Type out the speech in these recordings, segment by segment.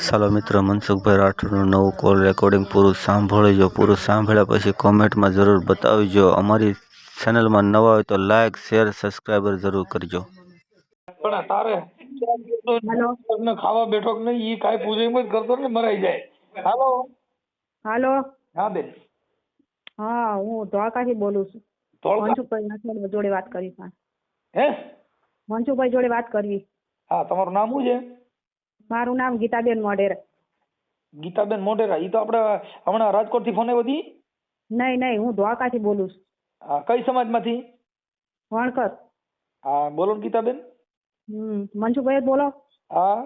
ચાલો મિત્રો, મનસુખભાઈ રાઠોડનું નવું કોલ રેકોર્ડિંગ પૂરું સાંભળજો. પૂરું સાંભળ્યા પછી કોમેન્ટમાં જરૂર બતાવજો. અમારી ચેનલમાં નવા હોય તો લાઈક, શેર, સબસ્ક્રાઈબર જરૂર કરજો. પણ તારે ખાવા બેઠો કે નહીં ઈ કાંઈ પૂછે એમ જ કરતો ને મરાઈ જાય. હાલો હાલો. હા બેન. હા, હું ધોળકાથી બોલું છું. મનસુખભાઈ રાઠોડ જોડે વાત કરી. હે? મનસુખભાઈ જોડે વાત કરવી. હા, તમારું નામ શું છે? મારું નામ ગીતાબેન મોઢેરા. ગીતાબેન મોઢેરા. ઈ તો આપણે હમણાં રાજકોટ થી ફોન આવ્યો હતી. નહીં, હું ધોળકાથી બોલું છું. હા, કઈ સમાજમાંથી? વણકર. હા, બોલો ને ગીતાબેન. મનસુખભાઈ જ બોલો. હા.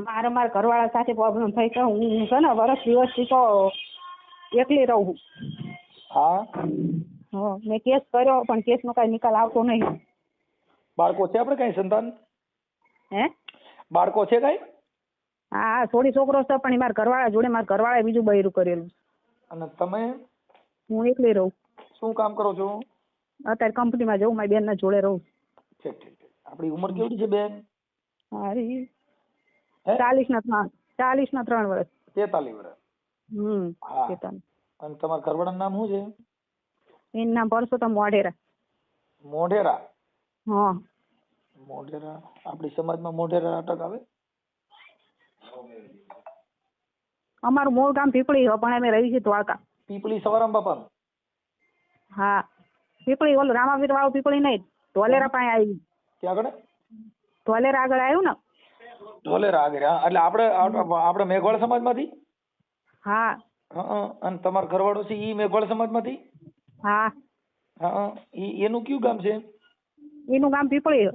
મારા ઘરવાળા સાથે પ્રોબ્લેમ થઈ છે. હું છે ને વર્ષ દિવસથી તો એકલી રહું છું. હા. મેં કેસ કર્યો પણ કેસનો કઈ નિકાલ આવતો નહીં. બાળકો છે આપણે કઈ સંતાન? હે? બાળકો છે કઈ? હા, થોડી છોકરો છે પણ મારા ઘરવાળા જોડે મારા ઘરવાળાએ બીજું બૈરું કરેલું. અને તમે? હું એકલી રહું. શું કામ કરો છો? અત્યારે કંપનીમાં જઉં, મારી બેનના જોડે રહું. ઠીક. આપણી ઉંમર કેવડી છે બેન? હારી 40 ના 3 વર્ષ. 43 વર્ષ. હા. 43. અને તમારા ઘરવાળાનું નામ શું છે? એનું નામ પરસોત્તમ મોઢેરા. મોઢેરા? હા. મોઢેરા. આપણી સમાજમાં મોઢેરા અટક આવે? અમારું મૂળ ગામ પીપળી છે પણ અમે રહી છીએ દ્વારકા. પીપળી સવારામ બાપાનું? હા, પીપળી ઓલું રામાવીર વાળું પીપળી નહીં, ધોલેરા પાસે આવી. ક્યાં આગળ? ધોલેરા આગળ આવ્યું ને. ધોલેરા આગળ. હા, એટલે આપણે મેઘવાળ સમાજમાંથી? હા. અને તમારા ઘરવાળો છે ઈ મેઘવાળ સમાજમાંથી? હા. એનું કયું ગામ છે? એનું ગામ પીપળી છે.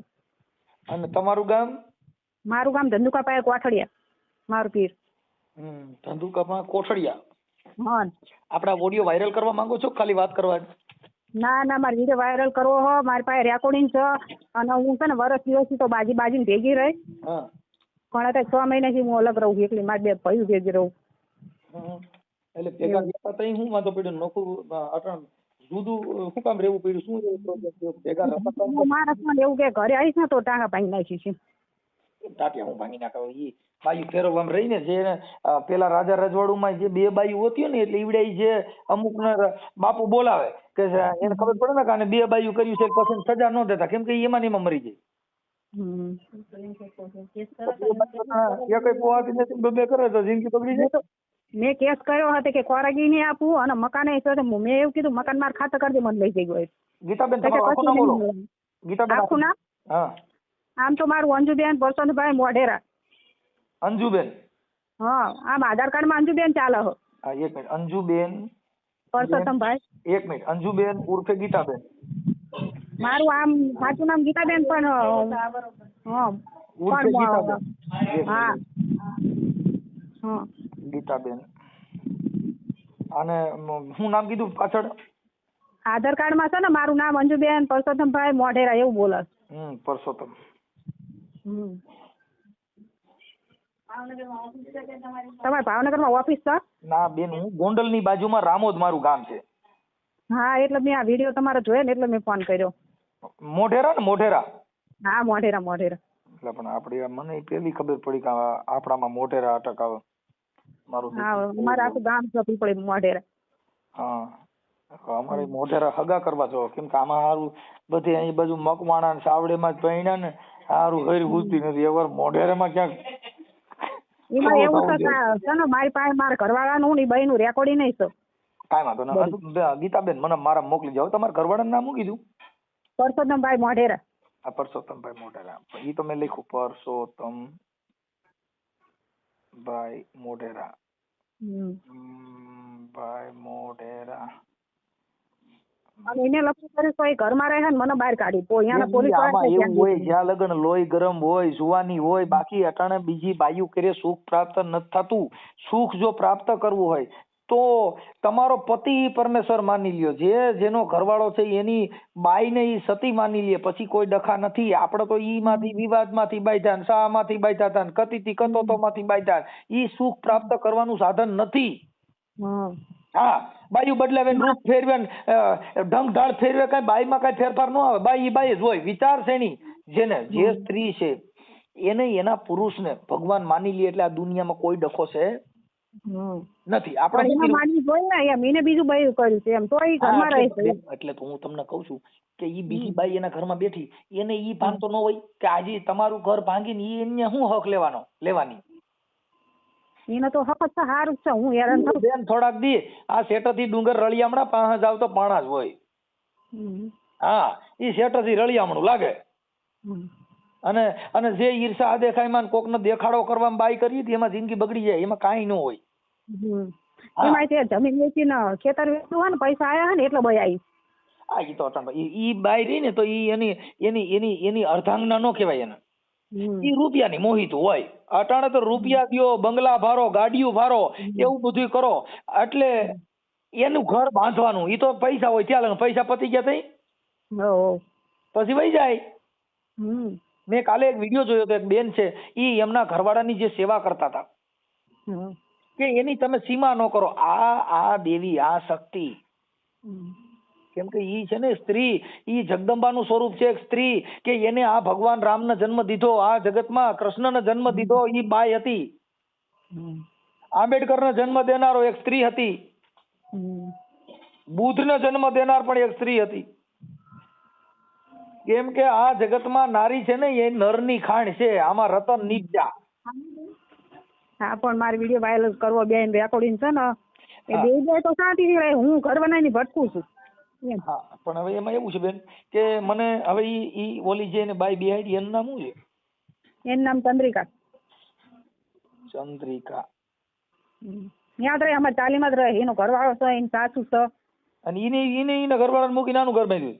અને તમારું ગામ? મારું ગામ ધંધુકા પાસે કોઠડિયા. મારું પીર. ધંધુકામાં કોઠડિયા. હા. આપણા ઓડિયો વાયરલ કરવા માંગો છો ખાલી વાત કરવા? ના, મારે વિડીયો વાયરલ કરવો હો. મારી પાસે રેકોર્ડિંગ છે અને હું છે ને વર્ષ દિવસથી તો બાજીને ભેગી રહી. પણ અત્યારે 6 મહિનાથી હું અલગ રહું છું એકલી. મારી બે ભાઈ ભેગી રહું. એટલે ભેગા ગયા તઈ હું વાંધો પડ્યો? નોખું જુદું શું કામ રહેવું પડ્યું? શું ભેગા મારા પણ એવું કે ઘરે આવીશ ને તો ટાંગા ભાંગી નાખીશ. ટાટિયા હું ભાંગી નાખાવ? ઈ બાયું ફેરવવામાં રહીને જે પેલા રાજા રજવાડુમાં જે બે બાયું હતી ને એટલે ઈવડે જે અમુક બાપુ બોલાવે કે એને ખબર પડે ને કે આને બે બાયું કર્યું છે પછી સજા ન દેતા, કેમ કે એમાં ને એમાં મરી જાય. બે કરે તો જિંદગી બગડી જાય. મેં કેસ કર્યો હતો કે કોરાગી નહીં આપવું અને મકાન મેં એવું કીધું મકાન માર ખાતે કરી દે, મને લઈ જઈ ગયો. ગીતાબેન તમારું આખું નામ બોલો. ગીતાબેન આખું નામ? હા. આમ તો મારું અંજુબેન પરસોત્તમભાઈ મોઢેરા. અંજુબેન? હા, આમ આધાર કાર્ડ માં અંજુબેન ચાલે હો. હા, એક મિનિટ. અંજુબેન પરસોત્તમભાઈ. એક મિનિટ. અંજુબેન ઉર્ફે ગીતાબેન. મારું આમ સાચું નામ ગીતાબેન પણ ઉર્ફે ગીતાબેન. હા. ગીતાબેન. અને શું નામ કીધું પાછળ? આધાર કાર્ડ માં છે ને મારું નામ અંજુબેન પરસોત્તમભાઈ મોઢેરા એવું બોલે. પરસોત્તમ. તમારે ભાવનગરમાં ઓફિસ છે? ના બેન, હું ગોંડલ ની બાજુમાં રામોદ મારું ગામ છે. હા, એટલે મેં આ વિડીયો તમારો જોયો ને એટલે મેં ફોન કર્યો. મોઢેરા ને? મોઢેરા? હા, મોઢેરા. એટલે પણ આપડી મને પેલી ખબર પડી કે આપણામાં મોઢેરા અટક આવે. હા, અમારે આખું ગામ છે પીપળી મોઢેરા. હા, અમારે મોઢેરા હગા કરવા જો, કેમ કે આમાં સારું બધે અહીં બાજુ મકવાણા સાવડેમાં જ પહેણ્યા ને સારું હરી ઉલતી નથી. એકવાર મોઢેરામાં ક્યાંક એમાં એવું છે ને મારી પાસે મારા ઘરવાળાનું ને બાઈનું રેકોર્ડિંગ નહીં છે. કાંઈ વાંધો નહીં. ગીતાબેન મને મારા મોકલી જાવ. તમારા ઘરવાળાનું નામ શું કીધું? પરસોત્તમભાઈ મોઢેરા. હા, પરસોત્તમભાઈ મોઢેરા. એ તો મેં લખ્યું પરસોત્તમભાઈ મોઢેરા. ભાઈ મોઢેરા. અને એને લખ્યું કર્યું તો એ ઘરમાં રહે ને મને બહાર કાઢી પોલીસ એવું હોય જ્યાં લગન લોહી ગરમ હોય જુવાની હોય. બાકી અટાણે બીજી બાયુ કરે સુખ પ્રાપ્ત નથી થતું. સુખ જો પ્રાપ્ત કરવું હોય તો તમારો પતિ પરમેશ્વર માની લ્યો. જેનો ઘરવાળો છે એની બાઈને ઈ સતી માની લે, પછી કોઈ ડખા નથી. આપણે તો ઈ માંથી વિવાદ માંથી બાંધ્યા, શાહ માંથી બાંધ્યા હતા, કતીથી કતોતો માંથી બાંધ્યા. ઈ સુખ પ્રાપ્ત કરવાનું સાધન નથી. હા, બાયું બદલાવે, રૂપ ફેરવે, ઢંગ ઢાળ ફેરવે, કઈ બાઈ માં કઈ ફેરફાર ન આવે. બાઈ બાઈ જ હોય. વિચાર શ્રેણી જેને જે સ્ત્રી છે એને એના પુરુષને ભગવાન માની લે એટલે આ દુનિયામાં કોઈ ડખો છે નથી. આપણે પણ એમાં માનવી જોઈએ ને એમ, એને બીજું બૈરું કર્યું છે એમ, તો એ ઘરમાં રહે છે. એટલે તો હું તમને કઉ છું કે ઈ બીજી બાઈ એના ઘરમાં બેઠી, એને ઈ ભાન તો ન હોય કે આજે તમારું ઘર ભાંગીને ઈ એને શું હક લેવાની? એને તો હક જ સારું છે. હું હેરાન થાઉં બેન થોડાક દી આ શેઠથી ડુંગર રળિયામણા પાસે જાવ તો પાણા જ હોય. હા, ઈ શેઠથી રળિયામણું લાગે. અને જે ઈર્ષા દેખાયમાં કોકનો દેખાડો કરવામાં બાઈ કરી હતી એમાં જિંદગી બગડી જાય, એમાં કાંઈ ન હોય. એમાં તે જમીન વેચીને ખેતર વેચવું હોય ને પૈસા આયા હોય ને એટલે ભાઈ આવી. હા, ઈ તો ઈ બાઈ રહી ને તો ઈ એની અર્ધાંગના નો કહેવાય એને. ઈ રૂપિયાની મોહિત હોય. અટાણે તો રૂપિયા દ્યો, બંગલા ભારો, ગાડીઓ ભારો, એવું બધું કરો એટલે એનું ઘર બાંધવાનું. ઈ તો પૈસા હોય ત્યાં પૈસા પતી ગયા થઈ પછી વહી જાય. મેં કાલે એક વિડીયો જોયો તો એક બેન છે, ઈ એમના ઘરવાળાની જે સેવા કરતા હતા કે એની તમે સીમા ન કરો. આ દેવી, આ શક્તિ, કેમ કે ઈ છે ને સ્ત્રી, ઈ જગદંબાનું સ્વરૂપ છે. એક સ્ત્રી કે એને આ ભગવાન રામનો જન્મ દીધો, આ જગતમાં કૃષ્ણનો જન્મ દીધો, ઈ બાઈ હતી. આંબેડકરનો જન્મ દેનારો એક સ્ત્રી હતી. બુદ્ધનો જન્મ દેનાર પણ એક સ્ત્રી હતી. કેમ કે આ જગતમાં નારી છે ને એ નરની ખાણ છે. આમાં રતન નીચા. હા, પણ મારે વિડીયો વાયરલ કરવો બેન રેકોર્ડિંગ છે ને એ બે જાય તો શાંતિથી રહે. હું ઘર બનાવીને ભટકું છું. હા, પણ હવે એમાં એવું છે બેન કે મને હવે ઈ ઓલી જે ને બાઈ બિહાડી એનું નામ શું છે? એનું નામ ચંદ્રિકા. ચંદ્રિકા. ત્યાં તો અમારે તાલીમ જ રહે. એનો ઘરવાળો છે, એની સાસુ છે. અને એના ઘરવાળાને મૂકી નાનું ઘર બાંધ્યું?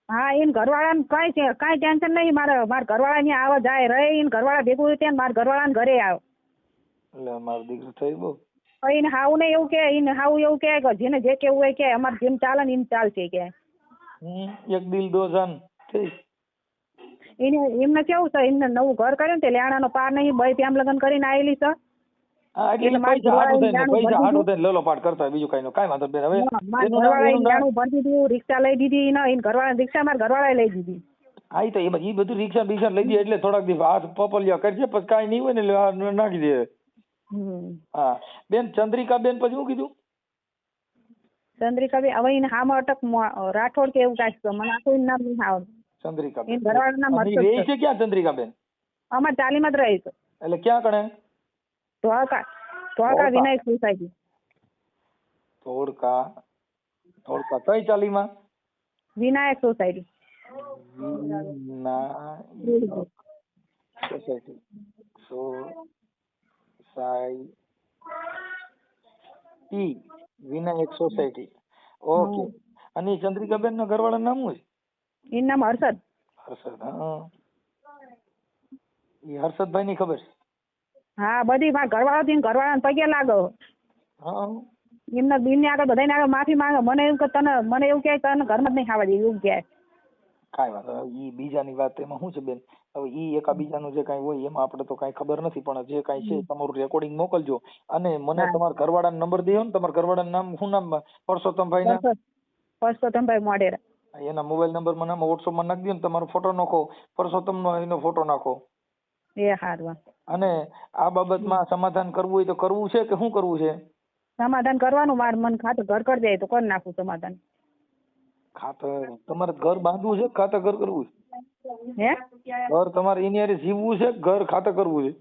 હા, એને ઘરવાળાને કાંઈ ટેન્શન નહીં. મારા ઘરવાળા અહીંયા આવે જાય રહે. એને ઘરવાળા ભેગું હોય ત્યાં મારા ઘરવાળાને ઘરે આવે. એટલે મારો દીકરો થઈ બહુ એને હાવ ને એવું કે, એને હાવ એવું કે જેને જે કેવું હોય કે અમારે જેમ ચાલે ને એમ ચાલશે કે. એક દિલ દો જાન. એને એમને કેવું છે, એમને નવું ઘર કર્યું ને તે લેણાનો પાર નહીં, બે પ્યામ લગ્ન કરીને આવેલી છે. રિક્ષા લઈ દીધી, રિક્ષા મારા ઘરવાળા લઈ દીધી. હા, તો એ બધું રિક્ષા લઈ દીધી એટલે થોડાક દિવસ હાથ પપલિયા કરશે પછી કાંઈ નહીં હોય ને નાખી દે. હા બેન, ચંદ્રિકા બેન પછી શું કીધું? ચંદ્રિકા બેન હવે એને હામાં અટક રાઠોડ કે એવું કાંઈક છે, મને આખું નામ નહીં આવડતું. ચંદ્રિકા બેન ઘરવાળાનું નામ રહે છે ક્યાં? ચંદ્રિકા બેન અમારે તાલીમ જ રહે છે. એટલે ક્યાં કણે? ધોળકા વિનાયક સોસાયટી. ધોળકા કઈ ચાલીમાં? Vinayak society. Vinayak society. Okay. અને ચંદ્રિકાબેન ના ઘરવાળા નામ શું છે? એનું નામ હર્ષદ. હા, એ હર્ષદભાઈ ની ખબર છે? હા, બધી મારા ઘરવાળાને પગે લાગો. હા, એમના દિન ને આગળ બધાને આગળ માફી માંગે. મને એવું કે મને એવું કે તને ઘરમાં જ નહીં ખાવા દે એવું કે. કાંઈ વાંધો ઈ બીજાની વાત એમાં શું છે બેન, હવે ઈ એકાબીજાનું જે કાંઈ હોય એમાં આપણે તો કાંઈ ખબર નથી, પણ જે કાંઈ છે તમારું રેકોર્ડિંગ મોકલજો અને મને તમારા ઘરવાળાનો નંબર દેજો ને. તમારા ઘરવાળાનું નામ શું નામ? પરસોત્તમભાઈ ના? પરસોત્તમભાઈ મોઢેરા. એના મોબાઈલ નંબર મને વોટ્સઅપ માં નાખી દો ને તમારો ફોટો નાખો, પરસોત્તમ નો એનો ફોટો નાખો. એ હારું. અને આ બાબતમાં સમાધાન કરવું હોય તો કરવું છે કે શું કરવું છે? સમાધાન કરવાનું. મારે મન ખાતર ઘર કરી દે તો કરી નાખું સમાધાન. ખાતર તમારે ઘર બાંધવું છે, ખાતર ઘર કરવું છે? ઘર તમારે એની હારે જીવવું છે, ઘર ખાતર કરવું છે?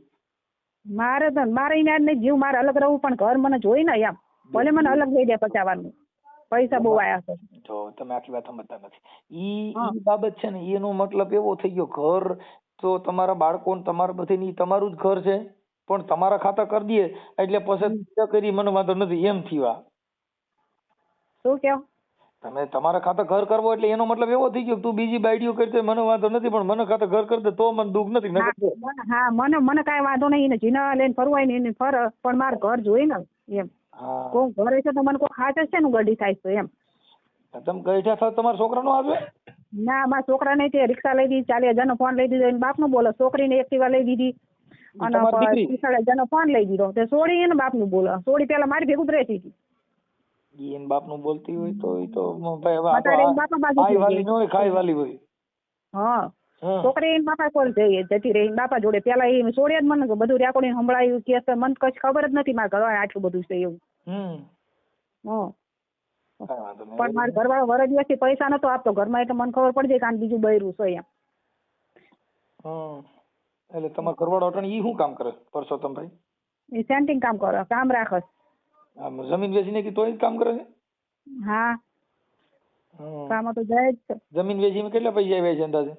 મારે એની હારે નહીં જીવ, મારે અલગ રહેવું, પણ ઘર મને જોઈ ને એમ. ભલે મને અલગ લઈ દે પચાવવાનું, પૈસા બહુ આયા છે. જો તમે આખી વાત સમજતા નથી. ઈ બાબત છે ને, એનો મતલબ એવો થઈ ગયો ઘર તો તમારા બાળકો તમારા બધી તમારું જ ઘર છે, પણ તમારા ખાતા કરી દઈએ એટલે પછી કરી મને વાંધો નથી એમ થયું. શું કેવું? તમે તમારા ખાતે ઘર કરવો એટલે એનો મતલબ એવો થઈ ગયો તું બીજી બાયડીઓ કરતે મને વાંધો નથી, પણ મને ખાતે ઘર કરી દે તો મને દુઃખ નથી. હા, મને કાંઈ વાંધો નહીં. એને જીના લઈને ફરવું હોય ને એને ફર, પણ મારે ઘર જોઈ ને એમ. કોઈ ઘરે છે તો મને કોઈ ખાસ છે ને ગડી થાય છે એમ. તમે ગઈઠા થાવ તમારા છોકરા નો આવે? ના, મારા છોકરા ને તે રિક્ષા લઈ દીધી, 40,000 નો ફોન લઈ દીધો, એને બાપ નું બોલો. છોકરીને એક્ટિવા લઈ દીધી અને 40,000 નો ફોન લઈ દીધો. તે સોડી એને બાપ નું બોલો. સોડી પેલા મારી ભેગું જ રહેતી હતી. એને બાપ નું બોલતી હોય તો એ તો ખાઈ વાલી હોય. હા, છોકરી એની બાપા કોલ જતી રહી બાપા જોડે પેલા એ છોડ્યા જ મને બધું રેકોર્ડિંગ સંભળાયું કે મને કઈ ખબર જ નથી મારા ઘરવાળા આટલું બધું છે એવું. પણ મારા ઘરવાળો વર દિવસથી પૈસા નતો આપતો ઘરમાં એટલે મને ખબર પડી જાય કે આને બીજું બૈરું છે એમ. એટલે તમારા ઘરવાળો અટણ ઈ શું કામ કરે પરસોત્તમભાઈ? એ સેન્ટિંગ કામ કરે કામ રાખે. જમીન વેચીને કે તોય કામ કરે છે? હા કામ તો જાય જ છે. જમીન વેચીને કેટલા પૈસા આવ્યા છે અંદાજે?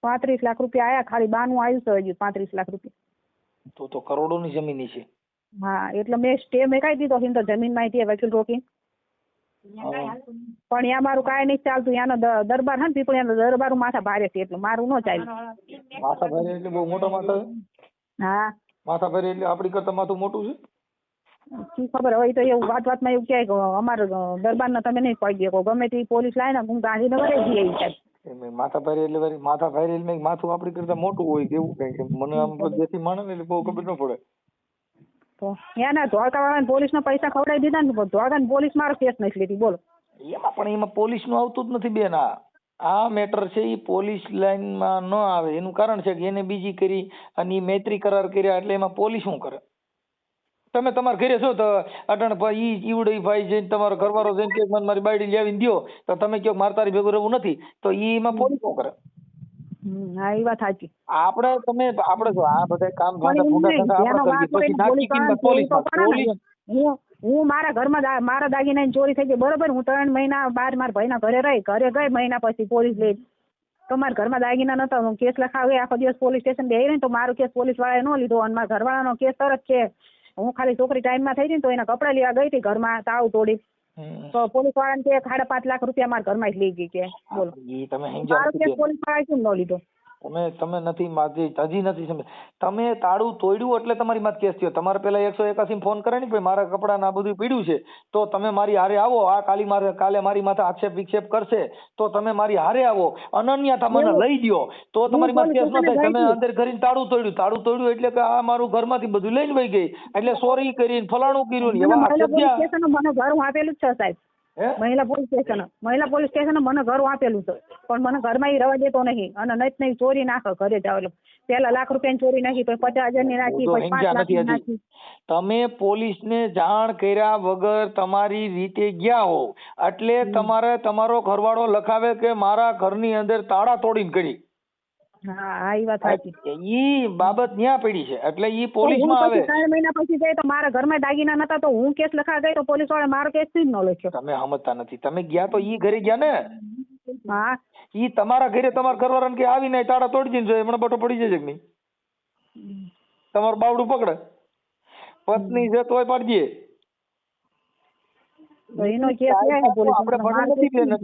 35 લાખ રૂપિયા આયા ખાલી બાનું આવ્યું છે હજુ 35 લાખ રૂપિયા. તો કરોડોની જમીન છે. હા એટલે મેં સ્ટે મેકાઈ દીધો છે તો જમીન માં વકીલ રોકી. પણ ત્યાં મારું કાંઈ નહીં ચાલતું ત્યાંનો દરબાર છે ને પીપળિયાનો દરબાર માથા ભારે છે એટલે મારું ન ચાલ્યું. માથા ભારે એટલે બહુ મોટા માથા? હા માથા ભારે એટલે આપડી કરતા માથું મોટું છે? શું ખબર હોય તો એવું વાતમાં એવું કહે કે અમારા દરબારના તમે નહીં પડી શકો ગમે તે પોલીસ લાવે ને હું ગાંધીનગર જઈએ સાહેબ. માથા ભારે એટલે માથા ભારે એટલે માથું આપડી કરતા મોટું હોય કેવું કઈ મને આમ જેથી માણે ને એટલે બહુ ખબર ન પડે. તો ત્યાંના ધોળકા વાળા પોલીસ ના પૈસા ખવડાવી દીધા ને ધોળકા પોલીસ મારો કેસ નથી લેતી બોલો. એમાં પણ એમાં પોલીસ નું આવતું જ નથી બેન. આ મેટર છે એ પોલીસ લાઈન માં ન આવે એનું કારણ છે કે એને બીજી કરી અને એ મૈત્રી કરાર કર્યા એટલે એમાં પોલીસ શું કરે? તમે તમારા ઘરે છો તો અટણ ઈ ઈવડે ભાઈ જઈને તમારો ઘરવાળો જઈને કે મને મારી બાયડી લાવીને દ્યો તો તમે કહો મારે તારી ભેગું રહેવું નથી તો એમાં પોલીસ શું કરે? હા એ વાત સાચી. આપણે જો આ બધા કામ હું મારા ઘરમાં મારા દાગીના ચોરી થઈ ગઈ બરોબર. હું 3 મહિના બહાર મારા ભાઈના ઘરે રહી ઘરે ગઈ મહિના પછી પોલીસ લઈ તો મારા ઘરમાં દાગીના નતો કેસ લખાવે આખો દિવસ પોલીસ સ્ટેશન બે ને તો મારો કેસ પોલીસ વાળાએ ન લીધો અને મારા ઘરવાળાનો કેસ તરત છે. હું ખાલી છોકરી ટાઈમમાં થઈ હતી તો એના કપડા લેવા ગઈ હતી ઘરમાં તાવ તોડી તો પોલીસ વાળાને કે 5.5 લાખ રૂપિયા મારા ઘરમાં જ લઈ ગઈ કે બોલો મારો કેસ પોલીસ વાળાએ કેમ ન લીધો? તમે નથી હજી નથી સમજ. તમે તાળું તોડ્યું એટલે તમારી માથે કેસ થયો. તમારે પેલા 181 ફોન કરે ને ભાઈ મારા કપડા ના બધું પીડ્યું છે તો તમે મારી હારે આવો. આ કાલે મારી માથે આક્ષેપ વિક્ષેપ કરશે તો તમે મારી હારે આવો. અનન્યથા મને લઈ દ્યો તો તમારી માથે કેસ ન થાય. તમે અંદર કરીને તાળું તોડ્યું એટલે કે આ મારું ઘરમાંથી બધું લઈને વહી ગઈ એટલે ચોરી કરીને ફલાણું કર્યું ને એવા આક્ષેપ થયા. મને ઘર આપેલું જ છે સાહેબ. મહિલા પોલીસ સ્ટેશન મને ઘર આપેલું છે પણ મને ઘરમાં રવા દેતો નહીં અને નહીં ચોરી નાખે ઘરે જાવ એટલે પેલા લાખ રૂપિયાની ચોરી નાખી પછી 50,000 ની નાખી પછી 5 લાખ ની નાખી. તમે પોલીસ ને જાણ કર્યા વગર તમારી રીતે ગયા હો એટલે તમારે તમારો ઘરવાળો લખાવે કે મારા ઘરની અંદર તાળા તોડીને કરી. હા એ વાત સાચી. ઈ બાબત ન્યા પડી છે એટલે ઈ પોલીસ માં આવે. 3 મહિના પછી જાય તો મારા ઘરમાં દાગીના નતા તો હું કેસ લખાવા ગઈ તો પોલીસ વાળા મારો કેસ જ ન લખ્યો. તમે સમજતા નથી. તમે ગયા તો ઈ ઘરે ગયા ને? હા ઈ તમારા ઘરે તમારા ઘરવાળાને કે આવીને તાળા તોડી દીધું એમણે બટો પડી જશે કે નહીં? તમારું બાવડું પકડે પત્ની છે તોય પાડી દે.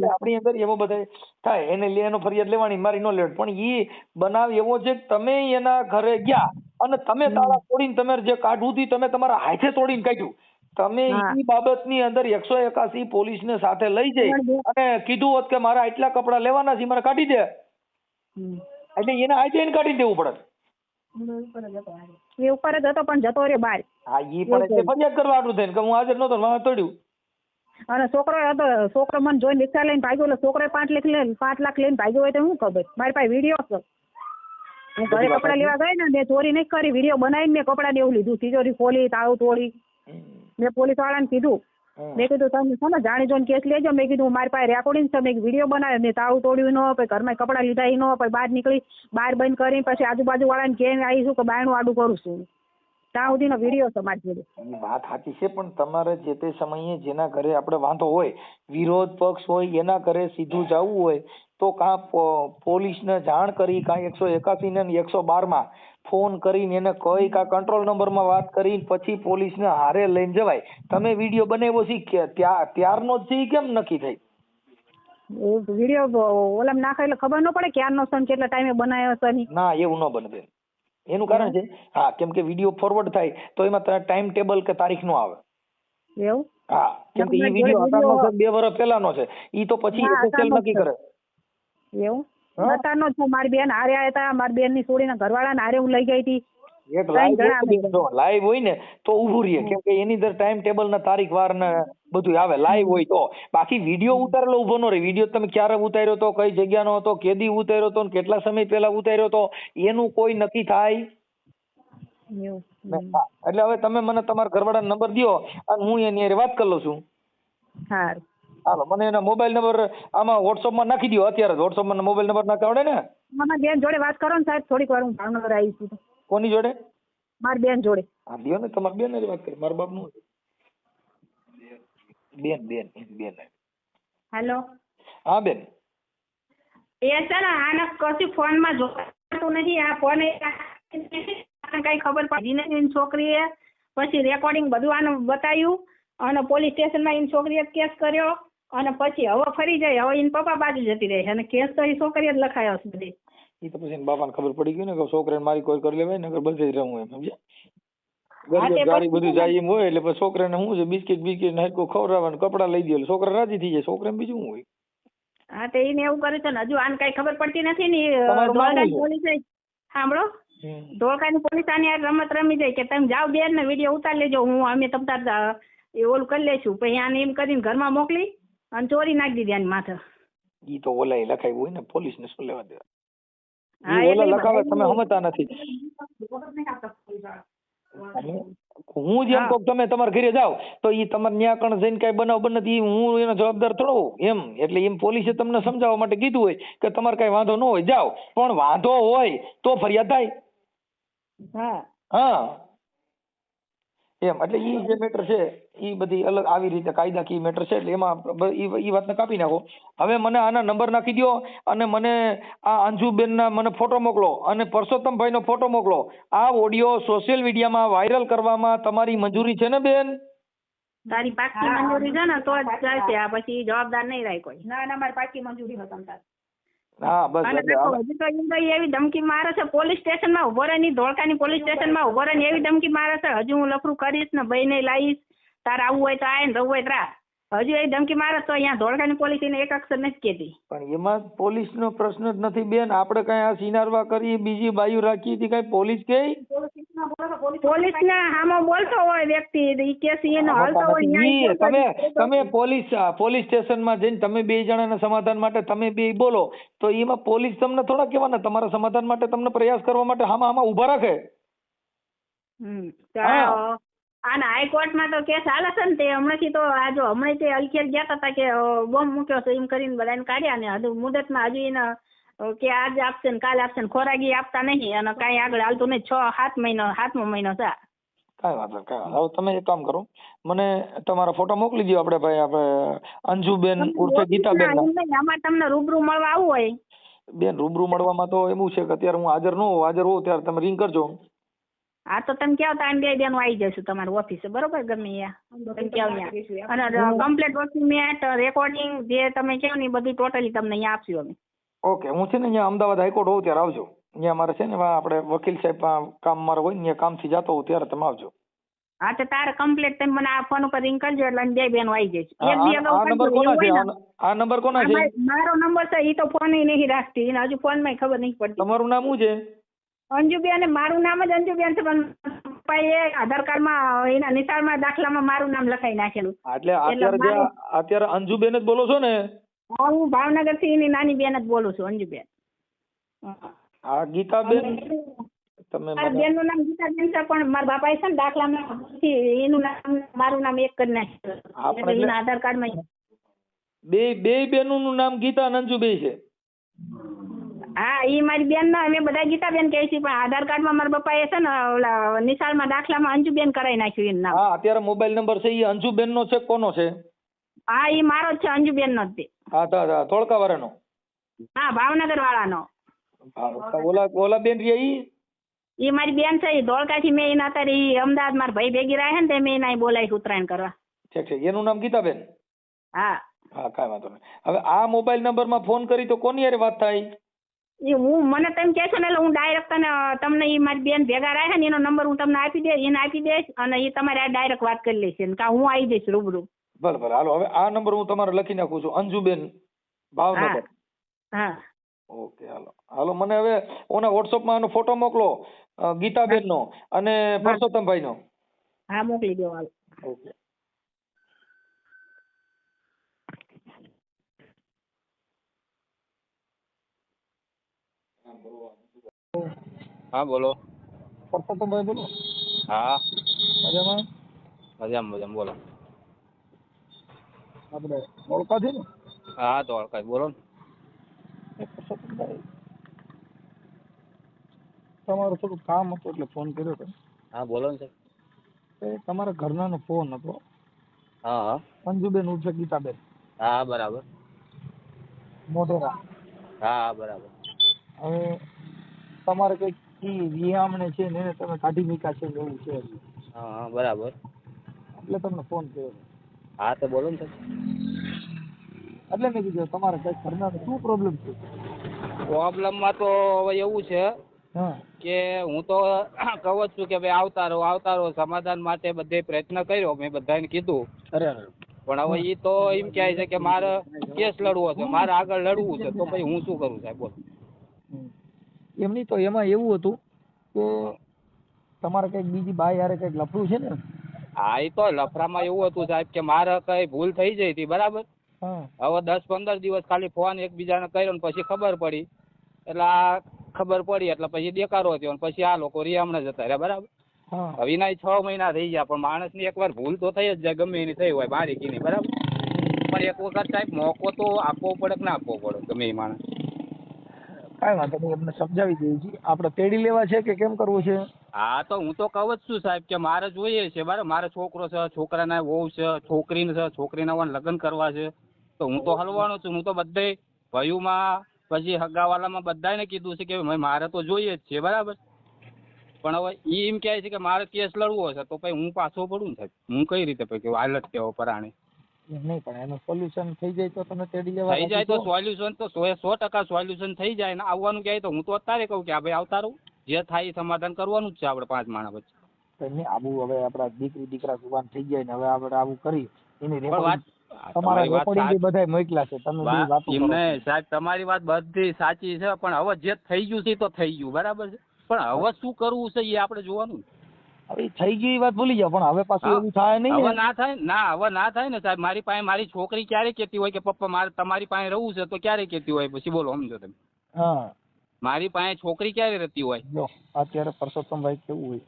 આપણી અંદર એવો બધા થાય એને એનો ફરિયાદ લેવાની મારી નો લેવાની પણ ઈ બનાવ એવો છે કે તમે એના ઘરે ગયા અને તમે તાળા તોડીને તમે જે કાઢવું હતું તમે તમારા હાથે તોડીને કાઢ્યું. તમે ઈ બાબતની અંદર 181 પોલીસ ને સાથે લઈ જઈ અને કીધું હોત કે મારા આટલા કપડા લેવાના છે મને કાઢી દે એટલે એને હાથે એને કાઢી દેવું પડે. એ ઉપર જ હતો પણ જતો રહ્યો બહાર. હા ઈ પણ ફરિયાદ કરવા આટલું થઈને કે હું હાજર નતો વાહ તોડ્યું. અને છોકરો મને જોઈને રિક્ષા લઈને ભાગ્યો એટલે છોકરો 5 લાખ લઈને ભાગ્યો હોય તો શું ખબર. મારી પાસે વિડીયો છે. હું ઘરે કપડા લેવા ગઈ ને મેં ચોરી નહીં કરી વિડીયો બનાવીને મેં કપડા ને એવું લીધું તિજોરી ખોલી તાળું તોડી. મેં પોલીસ વાળાને કીધું મેં કીધું તમે છે ને જાણી જોઈને કેસ લેજો. મેં કીધું મારી પાસે રેકોર્ડિંગ છે મેં વિડીયો બનાવ્યો મેં તાળું તોડ્યું ન પછી ઘરમાં કપડા લીધા ન પછી બહાર નીકળી બહાર બંધ કરી પછી આજુબાજુ વાળાને કેમ આવીશું કે બાયણું આડું કરું છું. ત્યાં સુધીનો વિડીયો છે મારી જોડે. વાત સાચી છે પણ તમારે જે તે સમયે જેના ઘરે આપણે વાંધો હોય વિરોધ પક્ષ હોય એના ઘરે સીધું જવું હોય તો કાં પોલીસને જાણ કરી કાં 181 ને 112 માં ફોન કરીને એને કહી કાં કંટ્રોલ નંબરમાં વાત કરીને પછી પોલીસને હારે લઈને જવાય. તમે વિડીયો બનાવ્યો છે ત્યારનો જ છે કેમ નક્કી થઈ? વિડીયો ઓલામ નાખે એટલે ખબર ન પડે ક્યારનો છે કેટલા ટાઈમે બનાવ્યો છે? ના એવું ન બને બેન. એનું કારણ છે હા કેમ કે વિડીયો ફોરવર્ડ થાય તો એમાં ટાઈમ ટેબલ કે તારીખ નો આવે. એવું? હા કેમ કે ઈ વિડીયો અટાણનો છે 2 વર્ષ પહેલાનો છે ઈ તો પછી એસએસએલ નક્કી કરે. એવું? અટાણનો જ મારી બેન હારે આવ્યા હતા મારી બેન ની છોડીને ઘરવાળાને હારે હું લઈ ગઈ હતી એક ત્રણ જણા અમે લાઈવ જો લાઈવ હોય ને તો ઊભું રહીએ, કેમ કે એની અંદર ટાઈમ ટેબલ ના તારીખ વાર ને બધું આવે લાઈવ હોય તો. બાકી વિડીયો ઉતારેલો ઊભો ન રહે. વિડીયો તમે ક્યારે ઉતાર્યો તો, કઈ જગ્યાનો હતો, કેદી ઉતાર્યો તો, કેટલા સમય પહેલા ઉતાર્યો તો, એનું કોઈ નક્કી થાય એવું. એટલે હવે તમે મને તમારા ઘરવાળાનો નંબર દ્યો અને હું એની હારે વાત કરી લઉં છું. સારું. હાલો, મને એના મોબાઈલ નંબર આમાં વોટ્સઅપમાં નાખી દો. અત્યારે જ વોટ્સઅપમાં મોબાઈલ નંબર નાખતા આવડે ને? મારા બેન જોડે વાત કરો ને સાહેબ, થોડીક વાર હું ભાવનગર આવી છું તો. કોની જોડે? મારી બેન જોડે. હા દ્યો ને, તમારી બેન હારે વાત કરી. મારા બાપનું બેન. હેલો. હા બેન. એ છે ને આના કશું ફોનમાં જોતું નથી. આ ફોન કઈ ખબર પડી નથી. એની છોકરીએ પછી રેકોર્ડિંગ બધું આનું બતાવ્યું અને પોલીસ સ્ટેશનમાં એની છોકરીએ કેસ કર્યો અને પછી હવે ફરી જાય. હવે એની પપ્પા બાજુ જતી રહે અને કેસ તો એ છોકરીએ જ લખાયો છે બધી. એ તો પછી એના બાપાને ખબર પડી ગઈ ને કે છોકરાને મારી કોઈ કરી લેવાય ને બધે જ રહું એમ, સમજ્યા? હા, તે ગાડી પછી બધું જાય એમ હોય એટલે પછી છોકરાને શું છે, બિસ્કિટ ને હરખું ખવડાવવાનું, કપડાં લઈ દે એટલે છોકરા રાજી થઈ જાય. છોકરાને બીજું શું હોય? હા, તે એને એવું કર્યું છે ને હજુ આને કઈ ખબર પડતી નથી ને. તમારું નામ શું છે? પોલીસ સાંભળો, ધોળકાની પોલીસ આની આ રમત રમી જાય કે તમે જાઓ બેન ને વિડીયો ઉતારી લેજો, હું અમે તમતાર એ ઓલું કરી લેશું. પછી આને એમ કરીને ઘરમાં મોકલી અને ચોરી નાખી દીધી આની માથે. ઈ તો ઓલા લખાયું હોય ને, પોલીસ ને શું લેવા દેવા? હા, ઈ ઓલા એટલે લખાવે, તમે સમજતા નથી. હું જેમ કહું તમે તમારા ઘરે જાઓ તો ઈ તમારે ન્યા કણ જઈને કઈ બનાવ બને ઈ હું એનો જવાબદાર થોડો એમ. એટલે એમ પોલીસે તમને સમજાવવા માટે કીધું હોય કે તમારે કઈ વાંધો ન હોય જાઓ, પણ વાંધો હોય તો ફરિયાદ થાય. હા હા એમ. એટલે ઈ જે મેટર છે ઈ બધી અલગ આવી રીતે કાયદાકીય મેટર છે. એટલે એમાં ઈ વાતને કાપી નાખો. હવે મને આના નંબર નાખી દો અને મને આ અંજુબેનના મને ફોટો મોકલો અને પરસોત્તમભાઈનો ફોટો મોકલો. આ ઓડિયો સોશિયલ મીડિયામાં વાયરલ કરવામાં તમારી મંજૂરી છે ને બેન? તારી પાકી મંજૂરી છે ને તો જ ચાલશે. આ પછી જવાબદાર નહીં રહે કોઈ. ના ના, મારી પાકી મંજૂરી હતો તાર. હા બસ. અને એટલે હજુ તો ઈ એવી ધમકી મારે છે પોલીસ સ્ટેશનમાં ઉભો રહે, ધોળકાની પોલીસ સ્ટેશનમાં ઉભો રહે એવી ધમકી મારે છે. હજુ હું લફરું કરીશ ને બઈને લાવીશ, તાર આવવું હોય તો આય ને રહવું હોય તો રાહ. હજુ એ ધમકી મારે તો અહીંયા ધોળકાની પોલીસ એને એક અક્ષર નથી કહેતી. પણ એમાં પોલીસનો પ્રશ્ન જ નથી બેન. આપણે કઈ આ સિનારવા કરી બીજી બાયુ રાખી હતી કઈ પોલીસ કે? પોલીસને સામો બોલતો હોય વ્યક્તિ ઈ કેસ એનો હાલતો હોય ન્યાય. તમે પોલીસ સ્ટેશનમાં જઈને તમે બે જણાના સમાધાન માટે તમે બે બોલો તો એમાં પોલીસ તમને થોડા કહેવાના, તમારા સમાધાન માટે તમને પ્રયાસ કરવા માટે હામાં ઊભા રાખે. આના હાઈકોર્ટમાં તો કેસ હાલે છે ને. તે હમણાંથી તો આ જો હમણાં તે અલખેર ગયા હતા કે બોમ્બ મૂક્યો છે એમ કરીને બધાને કાઢ્યા ને હજુ મુદતમાં હજુ એને કે આજ આપશે ને કાલે આપશે ને ખોરાકી આપતા નહીં અને કાંઈ આગળ હાલતું નહીં. 6-7 મહિનો 7મો મહિનો છે. કાંઈ વાંધો નહીં. હવે તમે એક કામ કરો, મને તમારા ફોટો મોકલી દો. આપણે અંજુબેન ઉર્ફે ગીતાબેન. અમારે તમને રૂબરૂ મળવા આવવું હોય બેન રૂબરૂ મળવામાં તો એવું છે કે અત્યારે હું હાજર ન હોઉં. હાજર હોઉં ત્યારે તમે રિંગ કરજો. હા તો તમે કહો તો આમ બે બેન આવી જશું તમારી ઓફિસે, બરોબર? ગમે તમે કહો ત્યાં અને કમ્પ્લીટ ડોક્યુમેન્ટ રેકોર્ડિંગ જે તમે કહો ને એ બધું ટોટલી તમને અહીંયા આપશું અમે. ઓકે. હું છે ને અહીંયા અમદાવાદ હાઈકોર્ટ હોઉં ત્યારે આવજો. અહીંયા મારે છે ને આપણે વકીલ સાહેબ કામ મારે હોય ને કામથી જતો હોઉં ત્યારે તમે આવજો. હા તો તારે કમ્પ્લીટ તમે મને આ ફોન ઉપર રિંગ કરજો એટલે બે બેન આવી જઈશ. આ નંબર કોના છે? આ નંબર કોના છે? મારો નંબર છે. એ તો ફોન નહીં રાખતી એને હજુ ફોન માં ખબર નહીં પડતી. તમારું નામ શું છે? અંજુબેન. મારું નામ જ અંજુબેન છે પણ પપ્પાએ આધાર કાર્ડમાં એના નિશાળમાં દાખલામાં મારું નામ લખાઈ નાખેલું. એટલે અત્યારે અંજુબેન જ બોલો છો ને? હા, હું ભાવનગર થી એની નાની બેન જ બોલું છું, અંજુબેન. હા ગીતાબેન. તમે બેન નું નામ ગીતાબેન છે પણ મારા બાપાએ છે ને દાખલામાં એનું નામ મારું નામ એક કરી નાખ્યું. એના આધાર કાર્ડમાં બે બેનોનું નામ ગીતા અને અંજુબે છે. હા, ઈ મારી બેન ના અમે બધા ગીતાબેન કહે છે પણ આધાર કાર્ડમાં મારા પપ્પાએ છે ને ઓલા નિશાળમાં દાખલામાં અંજુબેન કરાવી નાખ્યું એનું નામ. હા, અત્યારે મોબાઈલ નંબર છે એ અંજુબેન નો છે? કોનો છે? હા, ઈ મારો જ છે, અંજુબેન નો જ. હા ધોળકા વાળાનો? હા, ભાવનગર વાળાનો. ઓલા બેન રહ્યા ઈ મારી બેન છે. ધોળકા થી મેં એના અત્યારે અમદાવાદ મારા ભાઈ ભેગી રહ્યા ને તે મેં એના બોલાવી ઉત્તરાયણ કરવા. ઠીક છે. એનું નામ ગીતાબેન? હા. હા, કાંઈ વાંધો નહીં. હવે આ મોબાઈલ નંબર માં ફોન કરી તો કોની હારે વાત થાય? એ હું મને તમે કહેશો ને એટલે હું ડાયરેક્ટ તમને એ મારી બેન ભેગા રહ્યા ને એનો નંબર હું તમને આપી દઈશ અને એ તમારે આ ડાયરેક્ટ વાત કરી લઈશ કાં હું આવી જઈશ રૂબરૂ. ભલે હાલો. હવે આ નંબર હું તમારે લખી નાખું છું, અંજુબેન ભાવનગર. હા. ઓકે હાલો મને હવે ઓના WhatsApp માં આનો ફોટો મોકલો ગીતાબેનનો અને પરસોત્તમભાઈનો. હા મોકલી દો હાલ. ઓકે. હા બોલો. પરસોત્તમભાઈ બોલો. હા મજામાં? મજામાં બોલો. આપણે ઓળખા છે ને? હા તો ઓળખાય બોલો ને. પરસોત્તમભાઈ, તમારું થોડું કામ હતું એટલે ફોન કર્યો હતો. હા બોલો ને સાહેબ. એ તમારા ઘરનાનો ફોન હતો. હા હા અંજુબેન ઉર્ફે ગીતાબેન હા બરાબર. મોઢેરા. હા બરાબર. હવે તમારે કંઈક ઈ વિયામણે છે ને એને તમે કાઢી મૂક્યા છે એવું છે હા હા બરાબર. એટલે તમને ફોન કર્યો. હા તો બોલો ને સાહેબ. એટલે મેં કીધું તમારે કંઈક ઘરના શું પ્રોબ્લેમ છે? પ્રોબ્લેમમાં તો હવે એવું છે હા કે હું તો કહું જ છું કે ભાઈ આવતા રહો સમાધાન માટે બધે પ્રયત્ન કર્યો મેં બધાને કીધું. અરે પણ હવે એ તો એમ કહે છે કે મારે કેસ લડવો છે મારે આગળ લડવું છે તો પછી હું શું કરું સાહેબ બોલો. એમ નહીં તો એમાં એવું હતું કે હા. તમારે કંઈક બીજી બાઈ હારે કંઈક લફડું છે ને? હા એ તો લફરામાં એવું હતું સાહેબ કે મારે કઈ ભૂલ થઈ જઈ હતી બરાબર. હા હવે 10-15 દિવસ ખાલી ફોન એકબીજાને કર્યો ને પછી ખબર પડી એટલે આ ખબર પડી એટલે પછી દેકારો થયો ને પછી આ લોકો રિયામણે જતા રહ્યા બરાબર. હા હવે એના 6 મહિના થઈ ગયા પણ માણસની એકવાર ભૂલ તો થઈ જ જાય ગમે એની થઈ હોય બારીકીની બરાબર. પણ એક વખત સાહેબ મોકો તો આપવો પડે કે ના આપવો પડે ગમે એ માણસ. કાંઈ વાંધો નહીં, એમને સમજાવી દઈએ છીએ. આપણે તેડી લેવા છે કે કેમ કરવું છે? હા તો હું તો કહું જ છું સાહેબ કે મારે જોઈએ છે બરાબર. મારો છોકરો છે છોકરાના વહુ છે છોકરીને છે છોકરીના લગ્ન કરવા છે તો હું તો હલવાનો છું. હું તો બધે ભાઈઓમાં પછી હગાવાલામાં બધાને કીધું છે કે ભાઈ મારે તો જોઈએ જ છે બરાબર. પણ હવે એ એમ કહે છે કે મારે કેસ લડવો છે તો પછી હું પાછો પડું ને સાહેબ. હું કઈ રીતે પછી હાલત કેવો પરાણે એમ નહીં પણ એનું સોલ્યુશન થઈ જાય તો તમે તેડી લેવા થઈ જાય તો રાજી છો? સોલ્યુશન તો 100% સોલ્યુશન થઈ જાય ને આવવાનું કહે તો હું તો અત્યારે કહું કે આ ભાઈ આવતા રહું જે થાય એ સમાધાન કરવાનું જ છે આપણે 5 માણસ વચ્ચે. એમને આવું હવે આપણા દીકરી દીકરા જુવાન થઈ જાય ને હવે આપણે આવું કરી એની પણ વાત રેકોર્ડિંગ તમારા તમારી વાત રેકોર્ડિંગ બધાય મોકલ્યા છે તમે બધી વાતો કરો એમને છો. સાહેબ તમારી વાત બધી સાચી છે પણ હવે જે થઈ ગયું છે એ તો થઈ ગયું બરાબર છે. પણ હવે શું કરવું છે એ આપણે જોવાનું. હવે ઈ થઈ ગઈ એ વાત ભૂલી જાઓ પણ હવે પાછું હા એવું થાય નહીં હવે ને. હવે ના થાય ને સાહેબ. મારી પાસે મારી છોકરી ક્યારે કહેતી હોય કે પપ્પા મારે તમારી પાસે રહવું છે તો ક્યારે કહેતી હોય પછી બોલો સમજો તમે. હા મારી પાસે છોકરી ક્યારે રહેતી હોય જો અત્યારે પરસોત્તમભાઈ કેવું હોય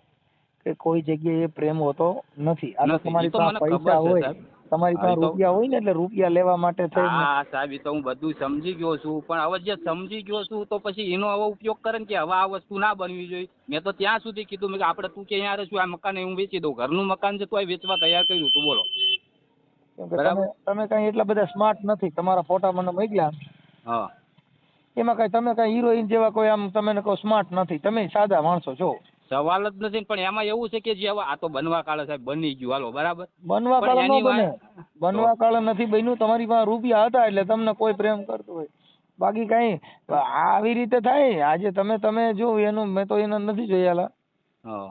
કે કોઈ જગ્યાએ પ્રેમ હોતો નથી. આ તો નથી. તમારી એ તો પાસે મને ખબર પૈસા છે હોય સાહેબ. તમારી હા, એ પાસે તો રૂપિયા હોય ને એટલે રૂપિયા લેવા માટે થઈને હા સાહેબ એ તો હું બધું સમજી ગયો છું પણ હવે જે સમજી ગયો છું તો પછી એનો હવે ઉપયોગ કરે ને કે હવે આ વસ્તુ ના બનવી જોઈએ. મેં તો ત્યાં સુધી કીધું મેં કે આપણે તું કે અહીંયા રહીશું આ મકાન હું વેચી દઉં. ઘરનું મકાન છે તોય વેચવા તૈયાર કર્યું તું બોલો. કેમ કે બરાબર. તમે કઈ એટલા બધા સ્માર્ટ નથી. તમારા ફોટા મને મોકલ્યા હા એમાં કઈ તમે કઈ હિરોઈન જેવા કોઈ આમ તમે કહો સ્માર્ટ નથી. તમે સાદા માણસો છો. સવાલ જ નથી પણ એમાં એવું છે કે જે હવે આ તો બનવા કાળે સાહેબ બની ગયું હાલો બરાબર. બનવા પણ કાળે ન એની બને. વાત બનવા કાળે નથી બન્યું. તમારી પાસે રૂપિયા હતા એટલે તમને કોઈ પ્રેમ કરતું હોય. બાકી કઈ આવી રીતે થાય. આજે તમે જો એનું મેં તો એના નથી જોયેલા હા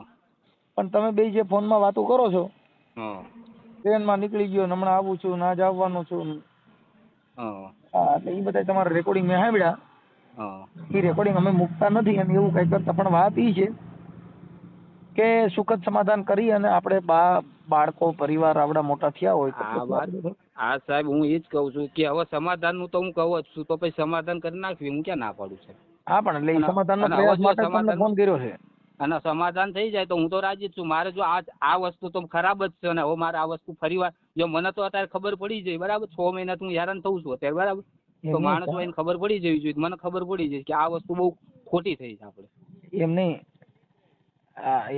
પણ તમે બે જે ફોનમાં વાતો કરો છો હા ટ્રેનમાં નીકળી ગયો ને હમણાં આવું છું ના જ આવવાનું છું. હા હા એટલે એ બધા તમારા રેકોર્ડિંગ મેં સાંભળ્યા. હા એ રેકોર્ડિંગ અમે મૂકતા નથી અને એવું કઈ કરતા પણ વાત એ છે કે સુખદ સમાધાન કરી અને આપણે બાળકો પરિવાર આવડા મોટા થયા હોય તો આ પછી વાત આપણે હા સાહેબ હું એ જ કહું છું કે હવે સમાધાનનું તો હું કહું જ છું તો પછી સમાધાન કરી નાખવી હું ક્યાં ના પાડું છું. હા પણ એટલે એ સમાધાનનો અને પ્રયાસ હવે જો માટે જ તમને ફોન કર્યો છે. અને સમાધાન થઈ જાય તો હું તો રાજી જ છું. મારે જો આ વસ્તુ તો ખરાબ જ છે ને હવે મારે આ વસ્તુ ફરીવાર જો મને તો અત્યારે ખબર પડી જાય બરાબર 6 મહિના હું હેરાન થઉં છું અત્યારે બરાબર. તો એમ માણસો નહીં એને ખબર પડી જવી જોઈએ મને ખબર પડી જાય કે આ વસ્તુ બહુ ખોટી થઈ છે આપણે. એમ નહીં